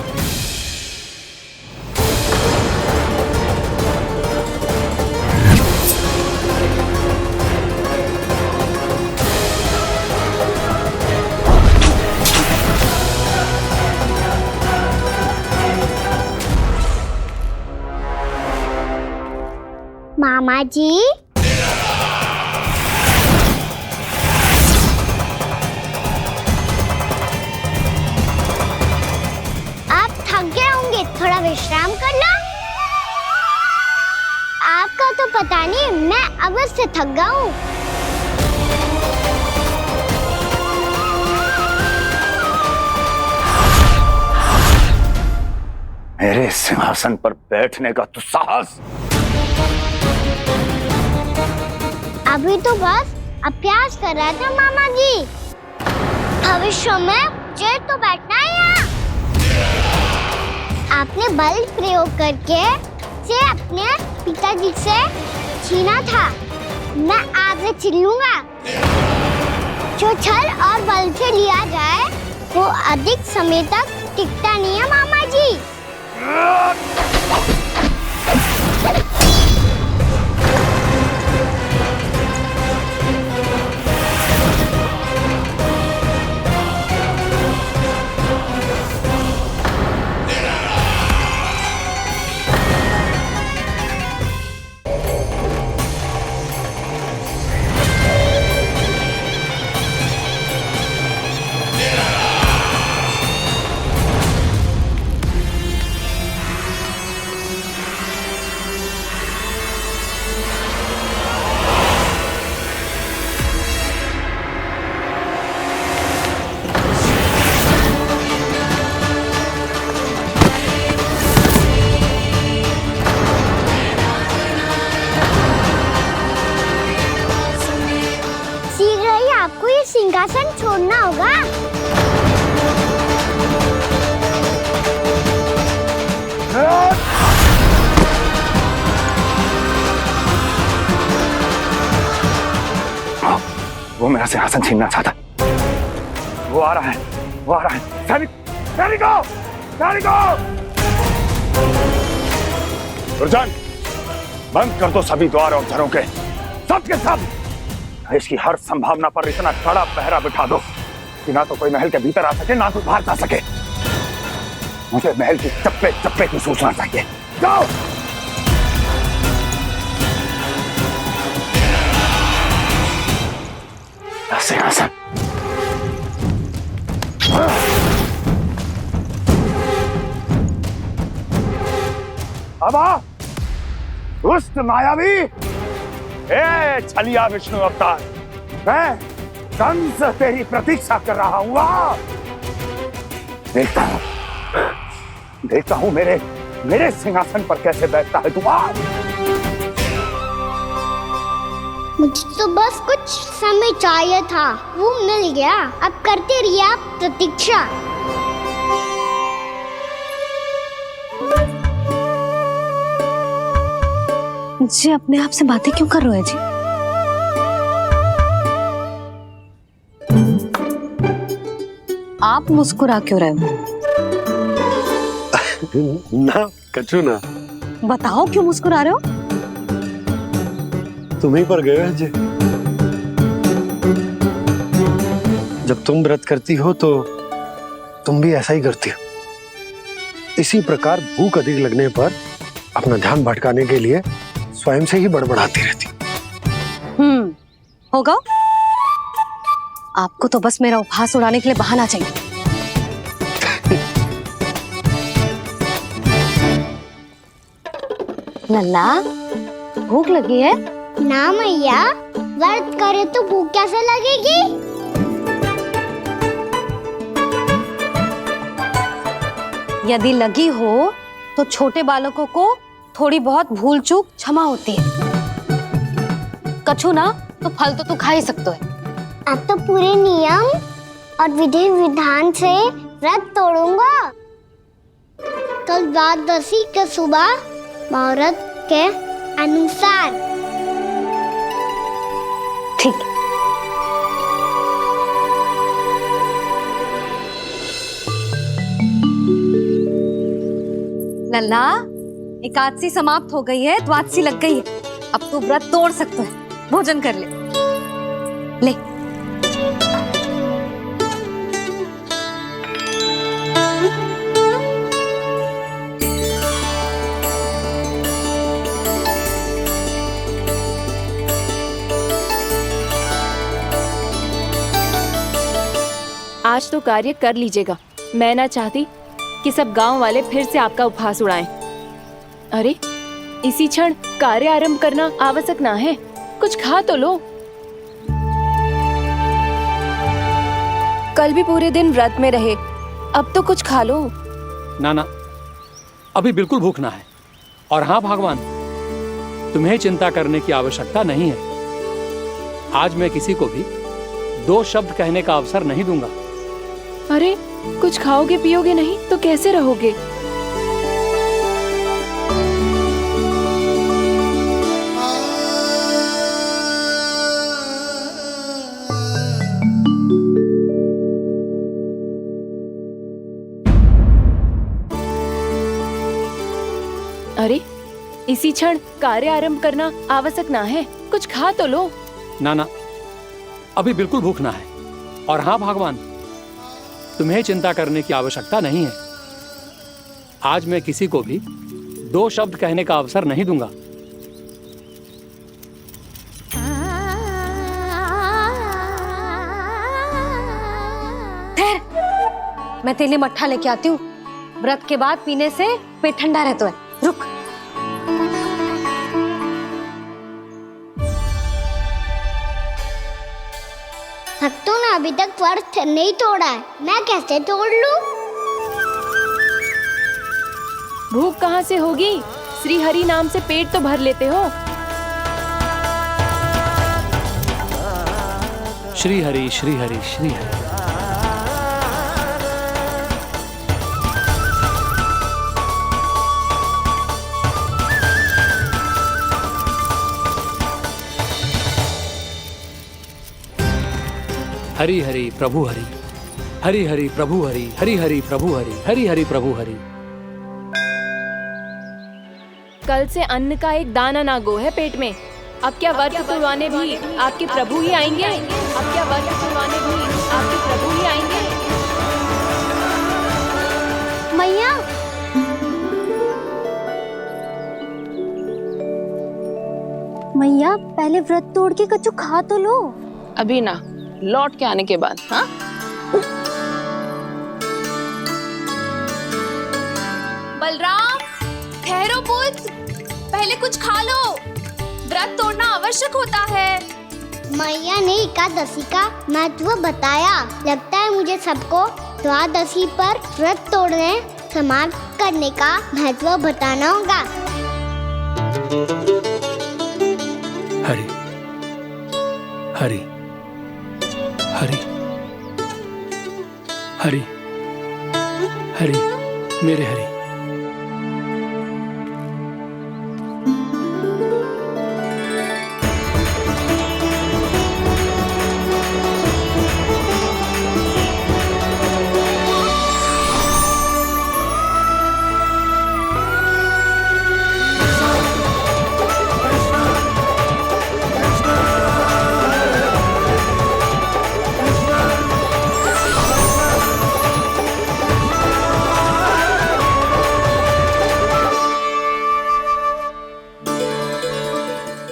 मामा जी, आप थक गए होंगे, थोड़ा विश्राम कर लो। आपका तो पता नहीं, मैं अवश्य से थक गया हूँ। मेरे सिंहासन पर बैठने का तो साहस। अभी तो बस अभ्यास कर रहा था मामा जी। भविष्य में मुझे तो बैठना है यहाँ। आपने बल प्रयोग करके से अपने पिताजी से छीना था, मैं आपसे छीन लूंगा। जो छल और बल से लिया जाए वो अधिक समय तक टिकता नहीं है मामा जी। आपको ये सिंहासन छोड़ना होगा। वो मेरा सिंहासन छीनना चाहता। वो आ रहा है, वो आ रहा है। सैनिकों! दुर्जन, बंद कर दो सभी द्वार और घरों के, सब के सब। इसकी हर संभावना पर इतना कड़ा पहरा बिठा दो कि ना तो कोई महल के भीतर आ सके, ना कोई बाहर जा सके। मुझे महल की चप्पे चप्पे की सूचना चाहिए। जाओ। सिंहासन। अब आ, दुष्ट मायावी, ए छलिया विष्णु अवतार, मैं कंस तेरी प्रतीक्षा कर रहा हूँ। देखता हूँ मेरे सिंहासन पर कैसे बैठता है तू। मुझे तो बस कुछ समय चाहिए था, वो मिल गया। अब करते रहिए आप प्रतीक्षा। जी अपने आप से बातें क्यों कर रहे हैं जी? आप मुस्कुरा क्यों रहे हो? ना कछु ना। बताओ क्यों मुस्कुरा रहे हो? तुम ही पर गए हैं जी। जब तुम व्रत करती हो तो तुम भी ऐसा ही करती हो। इसी प्रकार भूख अधिक लगने पर अपना ध्यान भटकाने के लिए स्वयं से ही बड़बड़ाती रहती। होगा। आपको तो बस मेरा उपहास उड़ाने के लिए बहाना चाहिए। लल्ला, भूख लगी है? ना मैया, व्रत करे तो भूख कैसे लगेगी? यदि लगी हो तो छोटे बालकों को थोड़ी बहुत भूल चूक क्षमा होती है। कछु ना तो फल तो तू खा ही सकते है। अब तो पूरे नियम और विधि विधान से व्रत तोड़ूंगा। कल द्वादशी के सुबह मुहूर्त के अनुसार। ठीक। लल्ला, एकादशी समाप्त हो गई है, द्वादशी लग गई है। अब तू व्रत तोड़ सकते है। भोजन कर ले। ले। आज तो कार्य कर लीजिएगा। मैं ना चाहती कि सब गांव वाले फिर से आपका उपहास उड़ाएं। अरे इसी क्षण कार्य आरंभ करना आवश्यक ना है, कुछ खा तो लो। कल भी पूरे दिन व्रत में रहे, अब तो कुछ खा लो। ना, अभी बिल्कुल भूख ना है। और हाँ भगवान, तुम्हें चिंता करने की आवश्यकता नहीं है। आज मैं किसी को भी 2 शब्द कहने का अवसर नहीं दूंगा। अरे कुछ खाओगे पियोगे नहीं तो कैसे रहोगे? अरे इसी क्षण कार्य आरंभ करना आवश्यक ना है, कुछ खा तो लो। ना, अभी बिल्कुल भूख ना है। और हाँ भगवान, तुम्हें चिंता करने की आवश्यकता नहीं है। आज मैं किसी को भी 2 शब्द कहने का अवसर नहीं दूंगा। ठहर, मैं तेरे लिए मट्ठा लेके आती हूँ। व्रत के बाद पीने से पेट ठंडा रहता है। रुक। भक्तों ने अभी तक व्रत नहीं तोड़ा है, मैं कैसे तोड़ लूं? भूख कहाँ से होगी? श्री हरि नाम से पेट तो भर लेते हो। श्री हरि श्री हरि श्री हरि। हरि हरि प्रभु हरि, हरि हरि प्रभु हरि, हरि हरि प्रभु हरि, हरि हरि प्रभु हरि। कल से अन्न का एक दाना ना गो है पेट में। अब क्या व्रत तुड़वाने भी आपके प्रभु ही आएंगे? अब क्या व्रत तुड़वाने भी आपके प्रभु ही आएंगे? मैया, मैया पहले व्रत तोड़ के कच्चू खा तो लो। अभी ना, लौट के आने के बाद। हाँ बलराम, ठहरो पुत्र, पहले कुछ खा लो। व्रत तोड़ना आवश्यक होता है। मैया ने एकादशी का महत्व बताया। लगता है मुझे सबको द्वादशी पर व्रत तोड़ने समाप्त करने का महत्व बताना होगा। हरि हरि हरि हरि हरि, मेरे हरि।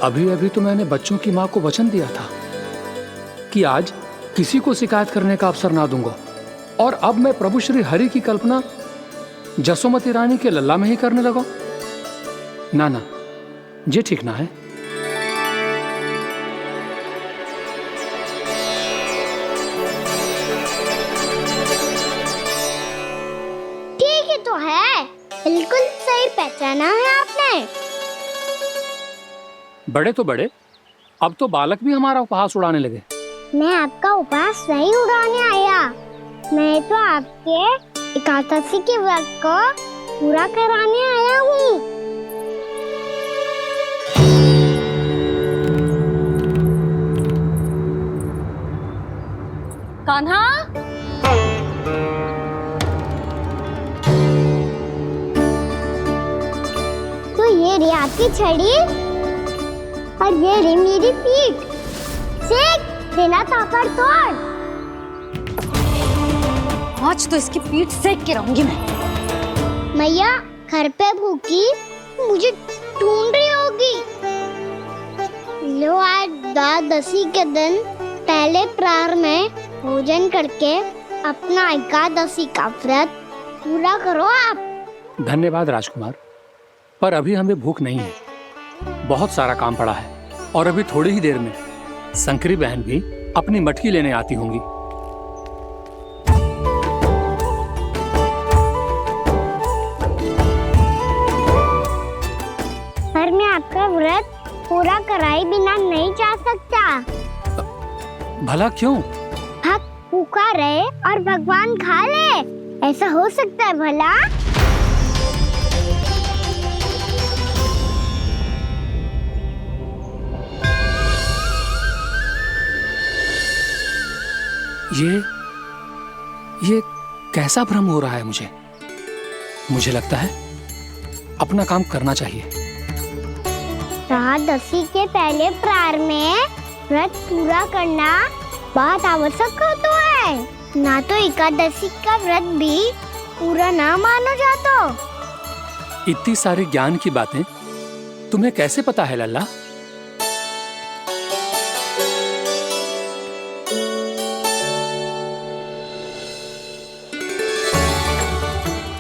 अभी अभी तो मैंने बच्चों की माँ को वचन दिया था कि आज किसी को शिकायत करने का अवसर ना दूंगा, और अब मैं प्रभु श्री हरि की कल्पना जसोमती रानी के लल्ला में ही करने लगा। ना, ये ठीक ना है। ठीक ही तो है, बिल्कुल सही पहचाना है आपने। बड़े तो बड़े, अब तो बालक भी हमारा उपहास उड़ाने लगे। मैं आपका उपहास नहीं उड़ाने आया, मैं तो आपके एकादशी के व्रत को पूरा कराने आया हूँ। कान्हा, तो ये रे आपकी छड़ी और ये रे मेरी पीठ। सेक देना तापड़ तोड़। आज तो इसकी पीठ सेक के रहूंगी मैं। मैया घर पे भूखी मुझे ढूंढ रही होगी। लो आज द्वादशी के दिन पहले प्रहर में भोजन करके अपना एकादशी का व्रत पूरा करो आप। धन्यवाद राजकुमार, पर अभी हमें भूख नहीं है। बहुत सारा काम पड़ा है और अभी थोड़ी ही देर में शंकरी बहन भी अपनी मटकी लेने आती होंगी। पर मैं आपका व्रत पूरा कराए बिना नहीं जा सकता। भला क्यों? भक्त भूखा रहे और भगवान खा ले, ऐसा हो सकता है भला? ये कैसा भ्रम हो रहा है मुझे? मुझे लगता है अपना काम करना चाहिए। एकादशी के पहले प्रार में व्रत पूरा करना बहुत आवश्यक होता है, ना तो एकादशी का व्रत भी पूरा ना मानो जातो। इतनी सारी ज्ञान की बातें तुम्हें कैसे पता है लल्ला?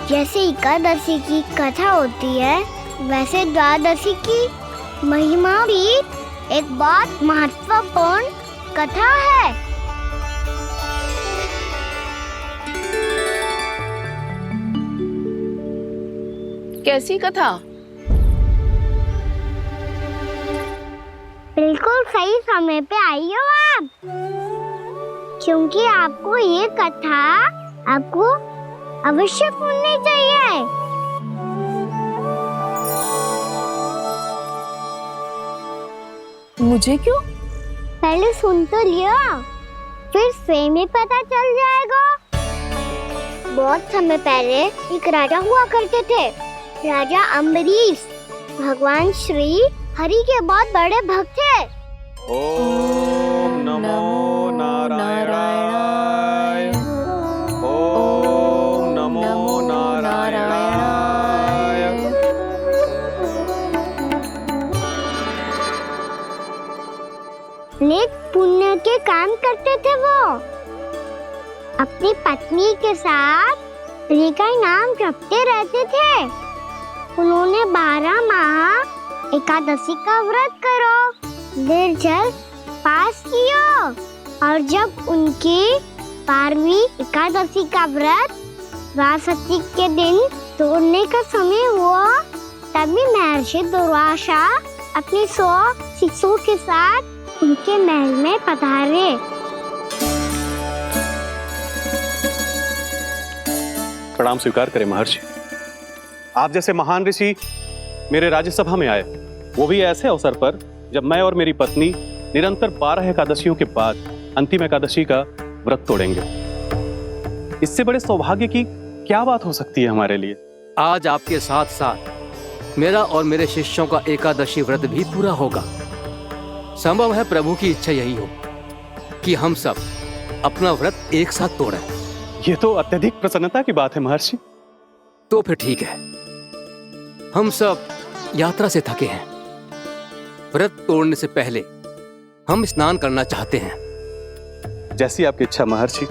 जैसे एकादशी की कथा होती है, वैसे द्वादशी की महिमा भी एक बहुत महत्वपूर्ण कथा है। कैसी कथा? बिल्कुल सही समय पे आई हो आप, क्योंकि आपको ये कथा आपको अवश्य सुननी चाहिए। मुझे क्यों? पहले सुन तो लियो, फिर स्वयं ही पता चल जाएगा। बहुत समय पहले एक राजा हुआ करते थे, राजा अम्बरीश। भगवान श्री हरि के बहुत बड़े भक्त थे। ओम नमो नारायणाय। ओम नमो नारायणाय। नेक पुण्य के काम करते थे वो। अपनी पत्नी के साथ हरि का नाम जपते रहते थे। उन्होंने 12 माह एकादशी का व्रत करो निर्जल पास किया, और जब उनकी 12वीं एकादशी का व्रत द्वादशी के दिन तोड़ने का समय हुआ, तभी महर्षि दुर्वासा अपने 100 शिष्यों के साथ उनके महल में पधारे। प्रणाम स्वीकार करें महर्षि। आप जैसे महान ऋषि मेरे राज्यसभा में आए, वो भी ऐसे अवसर पर जब मैं और मेरी पत्नी निरंतर 12 एकादशियों के बाद अंतिम एकादशी का व्रत तोड़ेंगे। इससे बड़े सौभाग्य की क्या बात हो सकती है हमारे लिए? आज आपके साथ साथ मेरा और मेरे शिष्यों का एकादशी व्रत भी पूरा होगा। संभव है प्रभु की इच्छा यही हो कि हम सब अपना व्रत एक साथ तोड़ें। ये तो अत्यधिक प्रसन्नता की बात है महर्षि। तो फिर ठीक है, हम सब यात्रा से थके हैं। व्रत तोड़ने से पहले हम स्नान करना चाहते हैं। जैसी आपकी इच्छा महर्षि।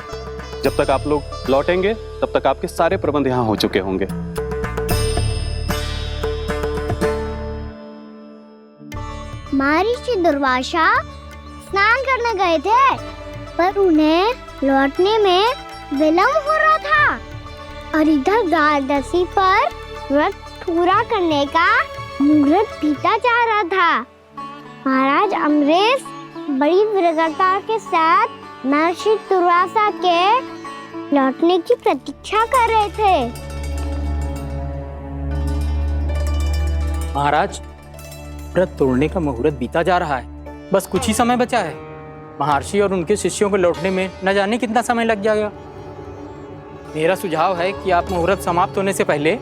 जब तक आप लोग लौटेंगे तब तक आपके सारे प्रबंध यहाँ हो चुके होंगे। महर्षि दुर्वासा स्नान करने गए थे, पर उन्हें लौटने में विलंब हो रहा था, और इधर द्वादशी पर व्रत पूरा करने का मुहूर्त बीता जा रहा था। महाराज अम्बरीश बड़ी विरक्ता के साथ महर्षि दुर्वासा के लौटने की प्रतीक्षा कर रहे थे। महाराज, व्रत तोड़ने का मुहूर्त बीता जा रहा है, बस कुछ ही समय बचा है। महर्षि और उनके शिष्यों को लौटने में न जाने कितना समय लग जाएगा। मेरा सुझाव है कि आप मुहूर्त समाप्त होने से पहले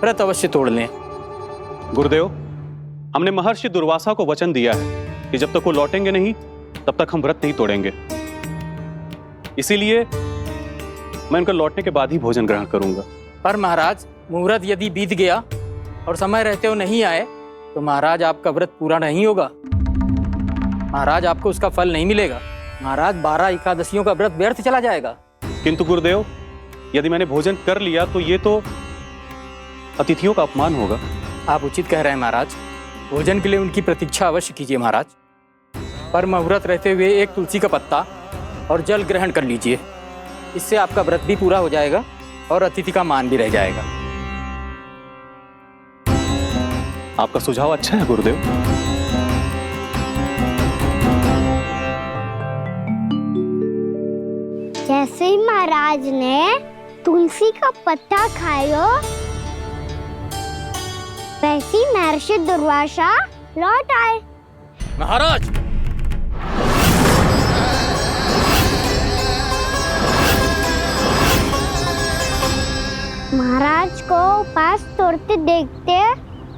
व्रत अवश्य तोड़ लें। गुरुदेव, हमने महर्षि दुर्वासा को वचन दिया है कि जब तक वो लौटेंगे नहीं तब तक हम व्रत नहीं तोड़ेंगे। इसीलिए मैं उनका लौटने के बाद ही भोजन ग्रहण करूंगा। पर महाराज, मुहूर्त यदि बीत गया और समय रहते हुए नहीं आए तो महाराज आपका व्रत पूरा नहीं होगा। महाराज, आपको उसका फल नहीं मिलेगा। महाराज, 12 एकादशियों का व्रत व्यर्थ चला जाएगा। किंतु गुरुदेव, यदि मैंने भोजन कर लिया तो ये तो अतिथियों का अपमान होगा। आप उचित कह रहे हैं महाराज। भोजन के लिए उनकी प्रतीक्षा अवश्य कीजिए महाराज, पर मुहूर्त रहते हुए एक तुलसी का पत्ता और जल ग्रहण कर लीजिए। इससे आपका व्रत भी पूरा हो जाएगा और अतिथि का मान भी रह जाएगा। आपका सुझाव अच्छा है गुरुदेव। जैसे ही महाराज ने तुलसी का पत्ता खाया, वैसे ही महर्षि दुर्वासा लौट आए। महाराज, महाराज को उपास तोड़ते देखते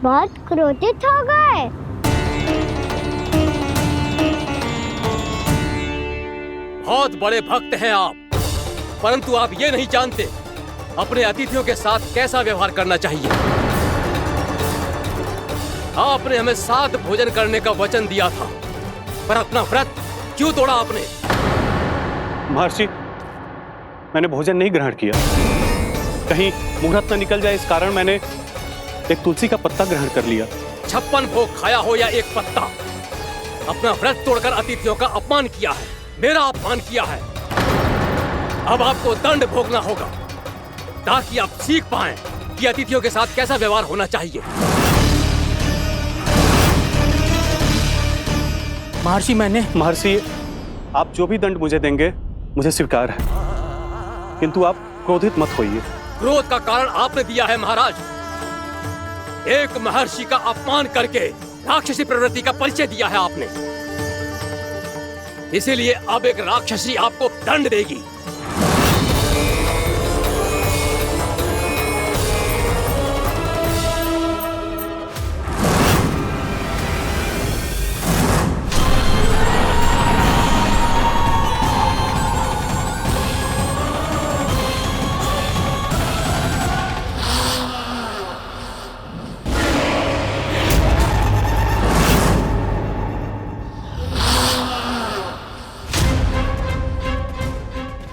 बहुत क्रोधित हो गए। बहुत बड़े भक्त हैं आप, परंतु आप ये नहीं जानते अपने अतिथियों के साथ कैसा व्यवहार करना चाहिए। आपने हमें साथ भोजन करने का वचन दिया था, पर अपना व्रत क्यों तोड़ा आपने? महर्षि, मैंने भोजन नहीं ग्रहण किया। कहीं मुहूर्त न निकल जाए, इस कारण मैंने एक तुलसी का पत्ता ग्रहण कर लिया। 56 भोग खाया हो या एक पत्ता, अपना व्रत तोड़कर अतिथियों का अपमान किया है, मेरा अपमान किया है। अब आपको दंड भोगना होगा ताकि आप सीख पाएं कि अतिथियों के साथ कैसा व्यवहार होना चाहिए। महर्षि, आप जो भी दंड मुझे देंगे मुझे स्वीकार है, किंतु आप क्रोधित मत होइए। क्रोध का कारण आपने दिया है महाराज। एक महर्षि का अपमान करके राक्षसी प्रवृत्ति का परिचय दिया है आपने, इसीलिए अब एक राक्षसी आपको दंड देगी।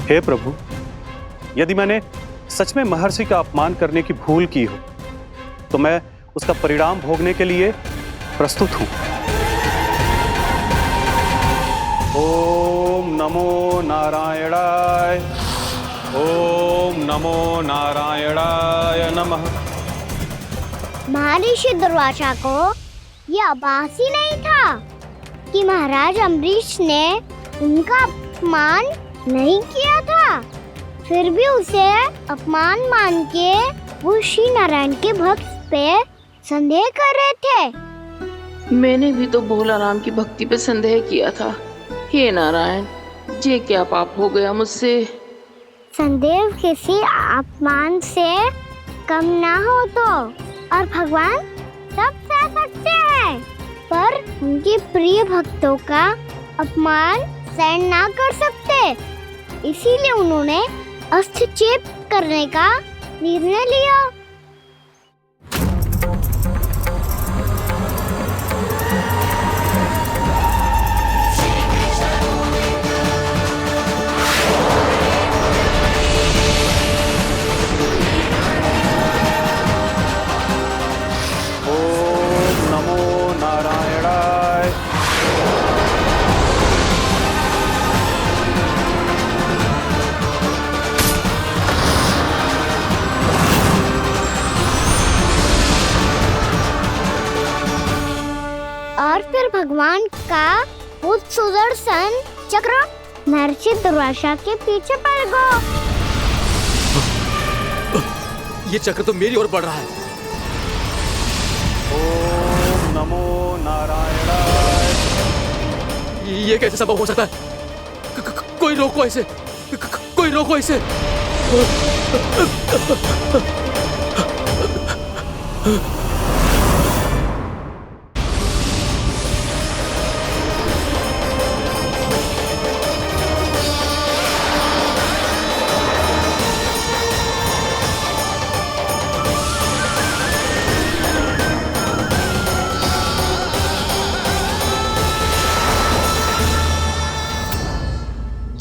हे प्रभु, यदि मैंने सच में महर्षि का अपमान करने की भूल की हो तो मैं उसका परिणाम भोगने के लिए प्रस्तुत हूं। ओम नमो नारायणाय, ओम नमो नारायणाय नमः। महर्षि दुर्वासा को यह आभास ही नहीं था कि महाराज अम्बरीश ने उनका अपमान नहीं किया था, फिर भी उसे अपमान मान के वो श्री नारायण के भक्त पे संदेह कर रहे थे। मैंने भी तो भोला राम की भक्ति पे संदेह किया था। हे नारायण, ये क्या पाप हो गया मुझसे? संदेह किसी अपमान से कम ना हो तो, और भगवान सब सह सकते हैं, पर उनके प्रिय भक्तों का अपमान सहन ना कर सकते, इसीलिए उन्होंने हस्तक्षेप करने का निर्णय लिया। ओम नमो नारायणाय। और फिर भगवान का वो सुदर्शन चक्र महर्षि दुर्वासा के पीछे पड़ गया। ये चक्र तो मेरी ओर बढ़ रहा है। ओम नमो नारायणाय। ये कैसे संभव हो सकता है? कोई रोको इसे, कोई रोको इसे।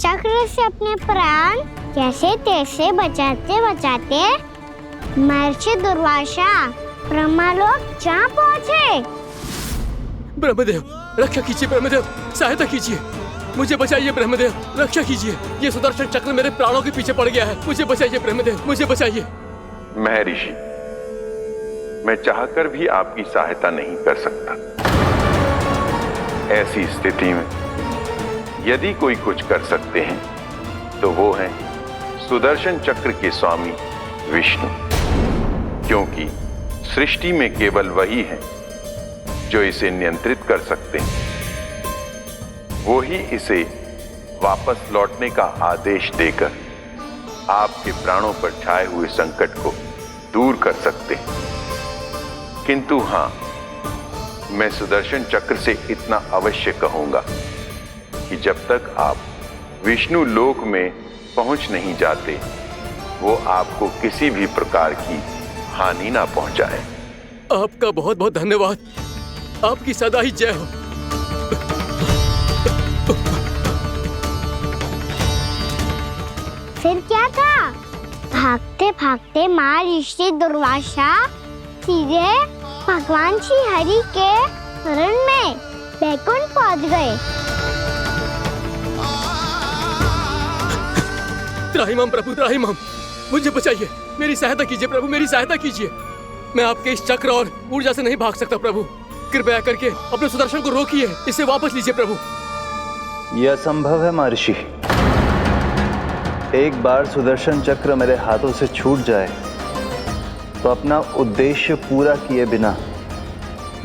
चक्र से अपने प्राण जैसे तैसे बचाते बचाते महर्षि दुर्वासा ब्रह्मलोक जा पहुंचे। ब्रह्मदेव रक्षा कीजिए, ब्रह्मदेव सहायता कीजिए, मुझे बचाइए ब्रह्मदेव, रक्षा कीजिए। ये सुदर्शन चक्र मेरे प्राणों के पीछे पड़ गया है, मुझे बचाइए ब्रह्मदेव, मुझे बचाइए। महर्षि, मैं चाहकर भी आपकी सहायता नहीं कर सकता। ऐसी स्थिति में यदि कोई कुछ कर सकते हैं तो वो है सुदर्शन चक्र के स्वामी विष्णु, क्योंकि सृष्टि में केवल वही है जो इसे नियंत्रित कर सकते हैं। वो ही इसे वापस लौटने का आदेश देकर आपके प्राणों पर छाए हुए संकट को दूर कर सकते हैं। किंतु हां, मैं सुदर्शन चक्र से इतना अवश्य कहूंगा कि जब तक आप विष्णु लोक में पहुंच नहीं जाते, वो आपको किसी भी प्रकार की हानि ना पहुंचाए। आपका बहुत बहुत धन्यवाद, आपकी सदा ही जय हो। फिर क्या था? भागते भागते महर्षि दुर्वासा सीधे भगवान श्री हरि के शरण में बैकुंठ पहुंच गए। त्राहिमाम प्रभु, त्राहिमाम, मुझे बचाइए, मेरी सहायता कीजिए प्रभु, मेरी सहायता कीजिए। मैं आपके इस चक्र और ऊर्जा से नहीं भाग सकता प्रभु, कृपया करके अपने सुदर्शन को रोकिए, इसे वापस लीजिए प्रभु। यह असंभव है महर्षि। एक बार सुदर्शन चक्र मेरे हाथों से छूट जाए तो अपना उद्देश्य पूरा किए बिना,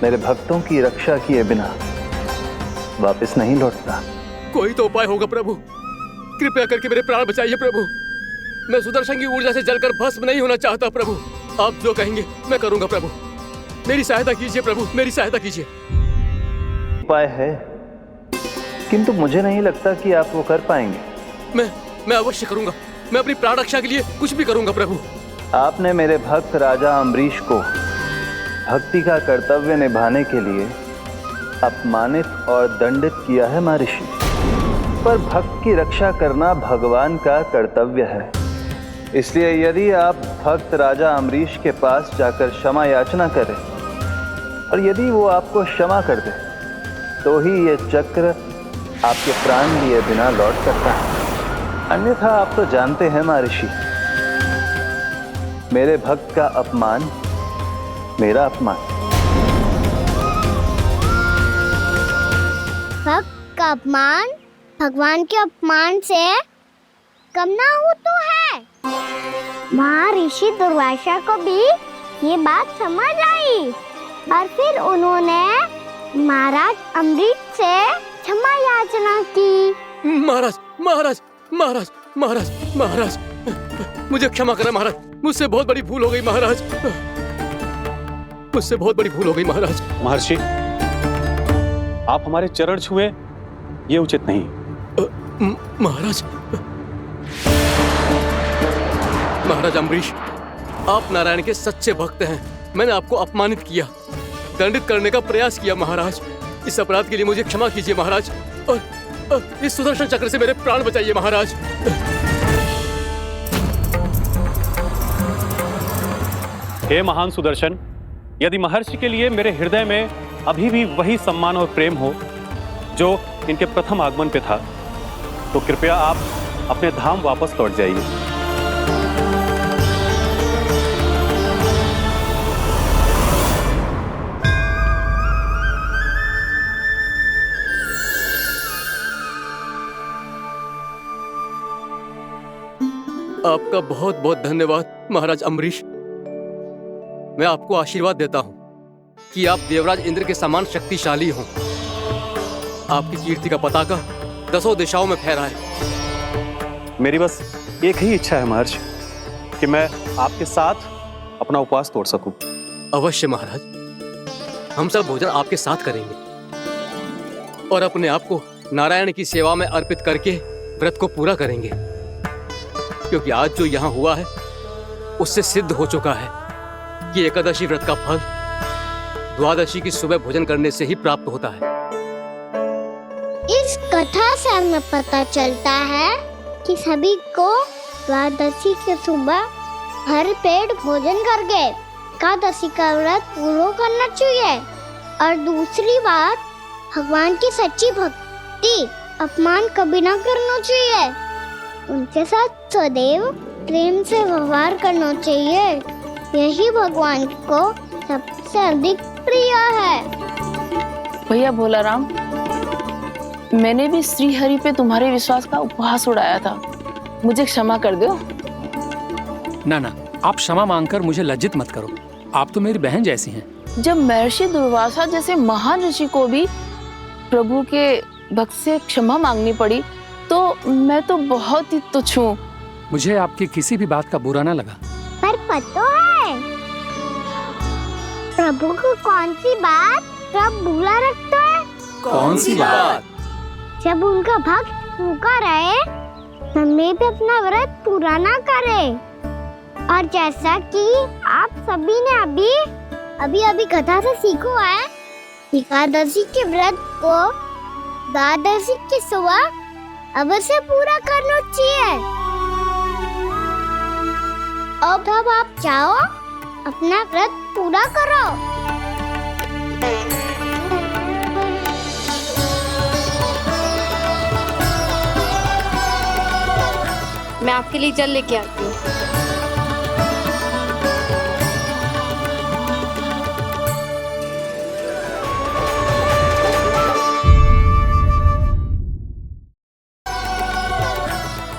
मेरे भक्तों की रक्षा किए बिना वापस नहीं लौटता। कोई तो उपाय होगा प्रभु, कृपया करके मेरे प्राण बचाइए प्रभु। मैं सुदर्शन की ऊर्जा से जलकर भस्म नहीं होना चाहता प्रभु। आप जो कहेंगे मैं करूंगा प्रभु, मेरी सहायता कीजिए प्रभु, मेरी सहायता कीजिए। उपाय है, किंतु मुझे नहीं लगता कि आप वो कर पाएंगे। मैं अवश्य करूंगा, मैं अपनी प्राण रक्षा के लिए कुछ भी करूंगा प्रभु। आपने मेरे भक्त राजा अम्बरीश को भक्ति का कर्तव्य निभाने के लिए अपमानित और दंडित किया है महर्षि, पर भक्त की रक्षा करना भगवान का कर्तव्य है। इसलिए यदि आप भक्त राजा अम्बरीश के पास जाकर क्षमा याचना करें और यदि वो आपको क्षमा कर दे तो ही ये चक्र आपके प्राण लिए बिना लौट सकता है। अन्यथा आप तो जानते हैं महर्षि, मेरे भक्त का अपमान मेरा अपमान। भक्त का अपमान भगवान के अपमान से कम ना हो तो है। महर्षि दुर्वासा को भी ये बात समझ आई और फिर उन्होंने महाराज अम्बरीश से क्षमा याचना की। महाराज महाराज महाराज महाराज महाराज, मुझे क्षमा करें महाराज, मुझसे बहुत बड़ी भूल हो गई महाराज, मुझसे बहुत बड़ी भूल हो गई महाराज। महर्षि, आप हमारे चरण छुए ये उचित नहीं। महाराज, महाराज अम्बरीश, आप नारायण के सच्चे भक्त हैं। मैंने आपको अपमानित किया, दंडित करने का प्रयास किया महाराज। इस अपराध के लिए मुझे क्षमा कीजिए महाराज, और इस सुदर्शन चक्र से मेरे प्राण बचाइए महाराज। हे महान सुदर्शन, यदि महर्षि के लिए मेरे हृदय में अभी भी वही सम्मान और प्रेम हो जो इनके प्रथम आगमन पे था, तो कृपया आप अपने धाम वापस लौट जाइए। आपका बहुत बहुत धन्यवाद महाराज अम्बरीश। मैं आपको आशीर्वाद देता हूं कि आप देवराज इंद्र के समान शक्तिशाली हों। आपकी कीर्ति का पताका दसों दिशाओं में फहराए। मेरी बस एक ही इच्छा है महर्षि, कि मैं आपके साथ अपना उपवास तोड़ सकूं। अवश्य महाराज, हम सब भोजन आपके साथ करेंगे और अपने आप को नारायण की सेवा में अर्पित करके व्रत को पूरा करेंगे, क्योंकि आज जो यहाँ हुआ है उससे सिद्ध हो चुका है कि एकादशी व्रत का फल द्वादशी की सुबह भोजन करने से ही प्राप्त होता है। इस कथा से हमें पता चलता है कि सभी को द्वादशी के सुबह हर पेट भोजन करके एकादशी का व्रत पूरा करना चाहिए। और दूसरी बात, भगवान की सच्ची भक्ति अपमान कभी ना करना चाहिए। उनके साथ सदैव प्रेम से व्यवहार करना चाहिए। यही भगवान को सबसे अधिक प्रिय है। भैया भोलाराम, मैंने भी श्री हरि पे तुम्हारे विश्वास का उपहास उड़ाया था, मुझे क्षमा कर दो। ना ना, आप क्षमा मांगकर मुझे लज्जित मत करो, आप तो मेरी बहन जैसी हैं। जब महर्षि दुर्वासा जैसे महान ऋषि को भी प्रभु के भक्त से क्षमा मांगनी पड़ी, तो मैं तो बहुत ही तुच्छ हूँ। मुझे आपकी किसी भी बात का बुरा ना लगा। पर पता है प्रभु को कौन सी बात कब बुरा रखता है? कौन सी बात? जब उनका भक्त भूखा रहे, समय पे अपना व्रत पूरा ना करे। और जैसा कि आप सभी ने अभी कथा से सीखो है, एकादशी के व्रत को द्वादशी की सुबह अवश्य पूरा करना चाहिए। अब आप जाओ, अपना व्रत पूरा करो। मैं आपके लिए जल लेके आती हूँ।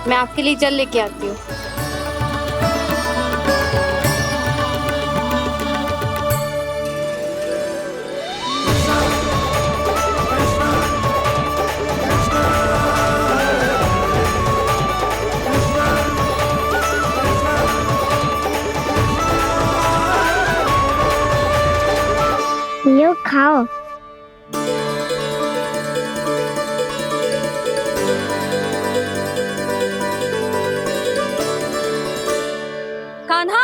मैं आपके लिए जल लेके आती हूँ। यो खाओ। कान्हा,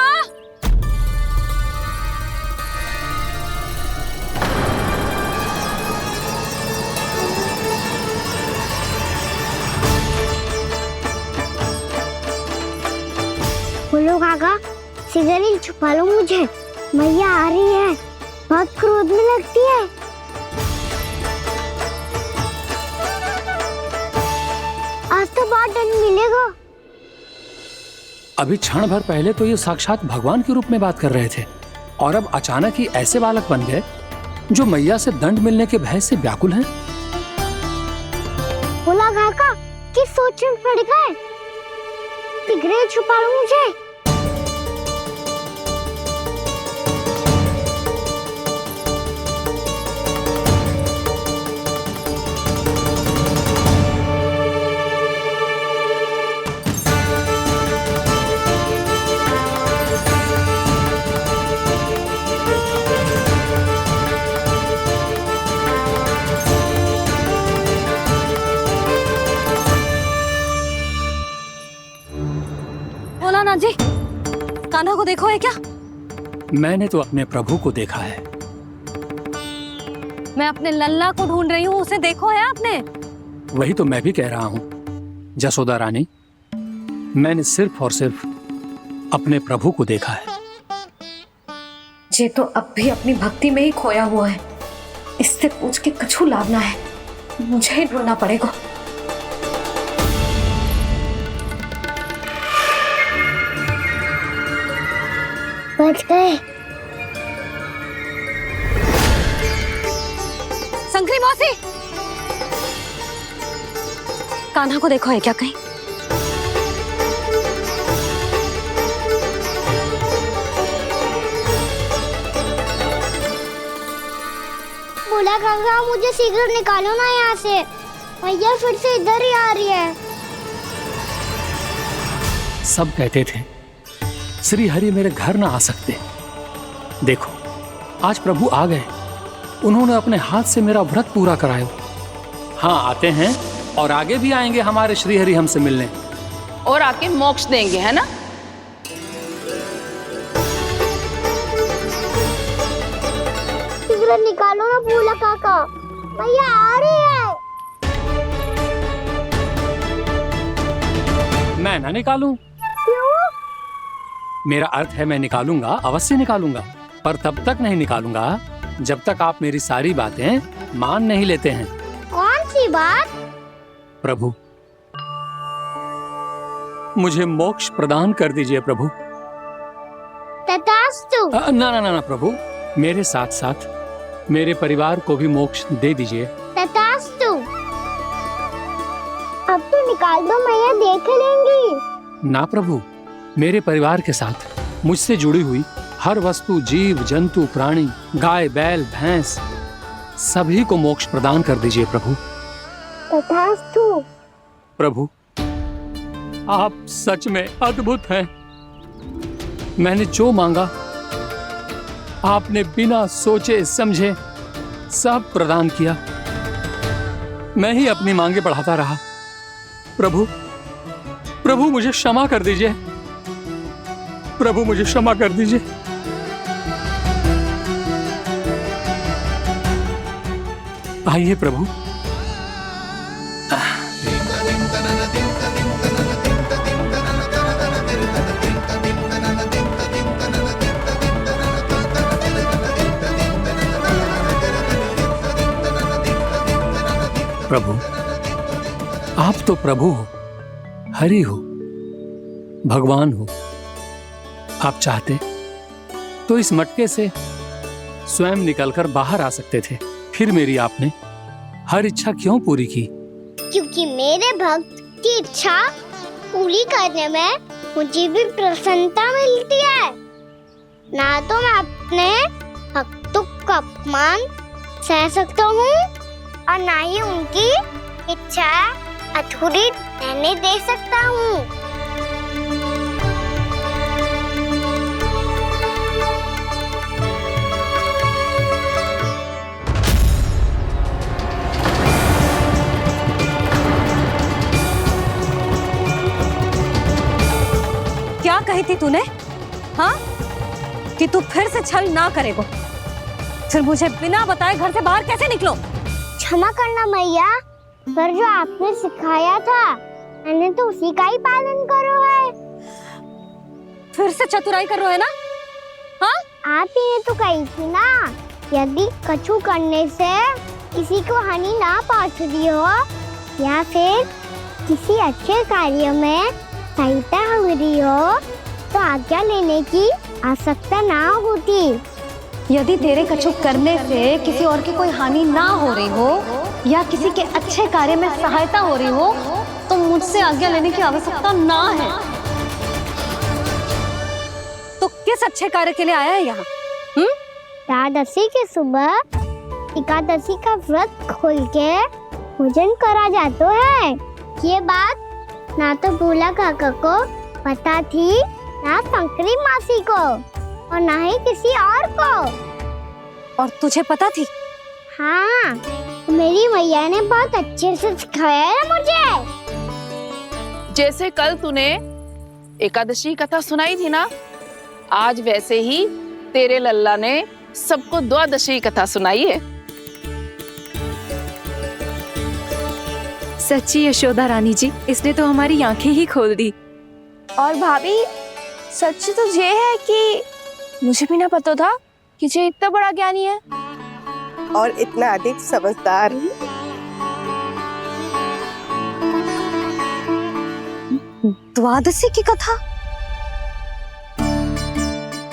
बोलो काका, सिगरेट छुपा लो मुझे, मैया आ रही है, बहुत क्रोध में लगती है। आज तो बहुत दंड मिलेगा। अभी क्षण भर पहले तो ये साक्षात भगवान के रूप में बात कर रहे थे, और अब अचानक ही ऐसे बालक बन गए जो मैया से दंड मिलने के भय से व्याकुल हैं। बोला काका, किस सोच में पड़ गए? सिगरेट छुपा लो मुझे। भोलानाथ जी, कान्हा को देखो है क्या? मैंने तो अपने प्रभु को देखा है। मैं अपने लल्ला को ढूंढ रही हूँ, उसे देखो है आपने? वही तो मैं भी कह रहा हूँ जसोदा रानी, मैंने सिर्फ और सिर्फ अपने प्रभु को देखा है। ये तो अब भी अपनी भक्ति में ही खोया हुआ है, इससे पूछ के कछु लाभ ना है, मुझे ही ढूंढना पड़ेगा। बच गए। शंकरी मौसी, कान्हा को देखो है क्या कहीं? बोला काका, मुझे सिगरेट निकालो ना यहाँ से, भैया फिर से इधर ही आ रही है। सब कहते थे श्री हरि मेरे घर ना आ सकते, देखो आज प्रभु आ गए, उन्होंने अपने हाथ से मेरा व्रत पूरा कराया। हाँ, आते हैं और आगे भी आएंगे हमारे श्री हरि हमसे मिलने, और आके मोक्ष देंगे, है ना? सिगरेट निकालो ना बोला काका, भैया आ रही है। मैं ना निकालूं? मेरा अर्थ है मैं निकालूंगा, अवश्य निकालूंगा, पर तब तक नहीं निकालूंगा जब तक आप मेरी सारी बातें मान नहीं लेते हैं। कौन सी बात? प्रभु, मुझे मोक्ष प्रदान कर दीजिए प्रभु। तथास्तु। ना ना ना ना प्रभु, मेरे साथ साथ मेरे परिवार को भी मोक्ष दे दीजिए। तथास्तु। अब तो निकाल दो, मैया देख लेंगी। ना प्रभु, मेरे परिवार के साथ मुझसे जुड़ी हुई हर वस्तु, जीव जंतु, प्राणी, गाय बैल भैंस, सभी को मोक्ष प्रदान कर दीजिए प्रभु। तथास्तु। प्रभु, आप सच में अद्भुत हैं। मैंने जो मांगा आपने बिना सोचे समझे सब प्रदान किया। मैं ही अपनी मांगे बढ़ाता रहा। प्रभु, प्रभु मुझे क्षमा कर दीजिए। प्रभु मुझे क्षमा कर दीजिए। आइए प्रभु। प्रभु, आप तो प्रभु हो, हरि हो, भगवान हो। आप चाहते तो इस मटके से स्वयं निकलकर बाहर आ सकते थे, फिर मेरी आपने हर इच्छा क्यों पूरी की? क्योंकि मेरे भक्त की इच्छा पूरी करने में मुझे भी प्रसन्नता मिलती है। ना तो मैं अपने भक्तों का अपमान सह सकता हूँ और ना ही उनकी इच्छा अधूरी रहने दे सकता हूँ। क्या कही थी तूने? हाँ, कि तू फिर से छल ना करेगा। फिर मुझे बिना बताए घर से बाहर कैसे निकलो? क्षमा करना मैया, पर जो आपने सिखाया था मैंने तो उसी का ही पालन करो है। फिर से चतुराई कर रहे हो है ना? हाँ? आप ही ने तो कही थी ना, यदि कछु करने से किसी को हानि ना पहुंचती हो या फिर किसी अच्छे कार्य में सहायता मिली हो तो आज्ञा लेने की आवश्यकता ना होती। यदि तेरे कछु करने से किसी और की कोई हानि ना हो रही हो या किसी के अच्छे कार्य में सहायता हो रही हो तो मुझसे आज्ञा लेने की आवश्यकता ना है। तो किस अच्छे कार्य के लिए आया है यहाँ? एकादशी के सुबह एकादशी का व्रत खोल के भोजन करा जाता है। ये बात ना तो भोला काका को पता थी, ना शंकरी मासी को और ना ही किसी और को। और तुझे पता थी? हाँ, मेरी मैया ने बहुत अच्छे से सिखाया है मुझे। जैसे कल तूने एकादशी कथा सुनाई थी ना, आज वैसे ही तेरे लल्ला ने सबको द्वादशी कथा सुनाई है। सच्ची यशोदा रानी जी, इसने तो हमारी आंखें ही खोल दी। और भाभी, सच तो ये है कि मुझे भी ना पता था कि ये इतना बड़ा ज्ञानी है और इतना अधिक समझदार। द्वादशी की कथा?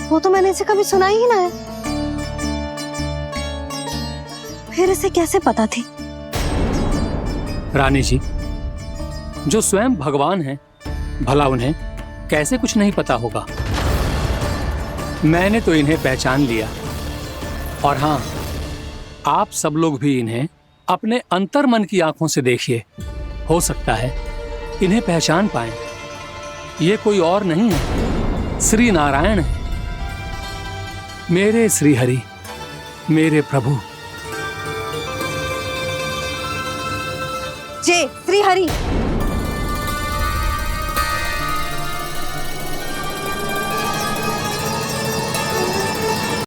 वो तो मैंने इसे कभी सुना ही ना है। फिर इसे कैसे पता थी? रानी जी, जो स्वयं भगवान हैं, भला उन्हें कैसे कुछ नहीं पता होगा? मैंने तो इन्हें पहचान लिया। और हाँ, आप सब लोग भी इन्हें अपने अंतर मन की आंखों से देखिए, हो सकता है इन्हें पहचान पाएं। ये कोई और नहीं है, श्री नारायण है, मेरे श्री हरि, मेरे प्रभु। जय श्री हरि।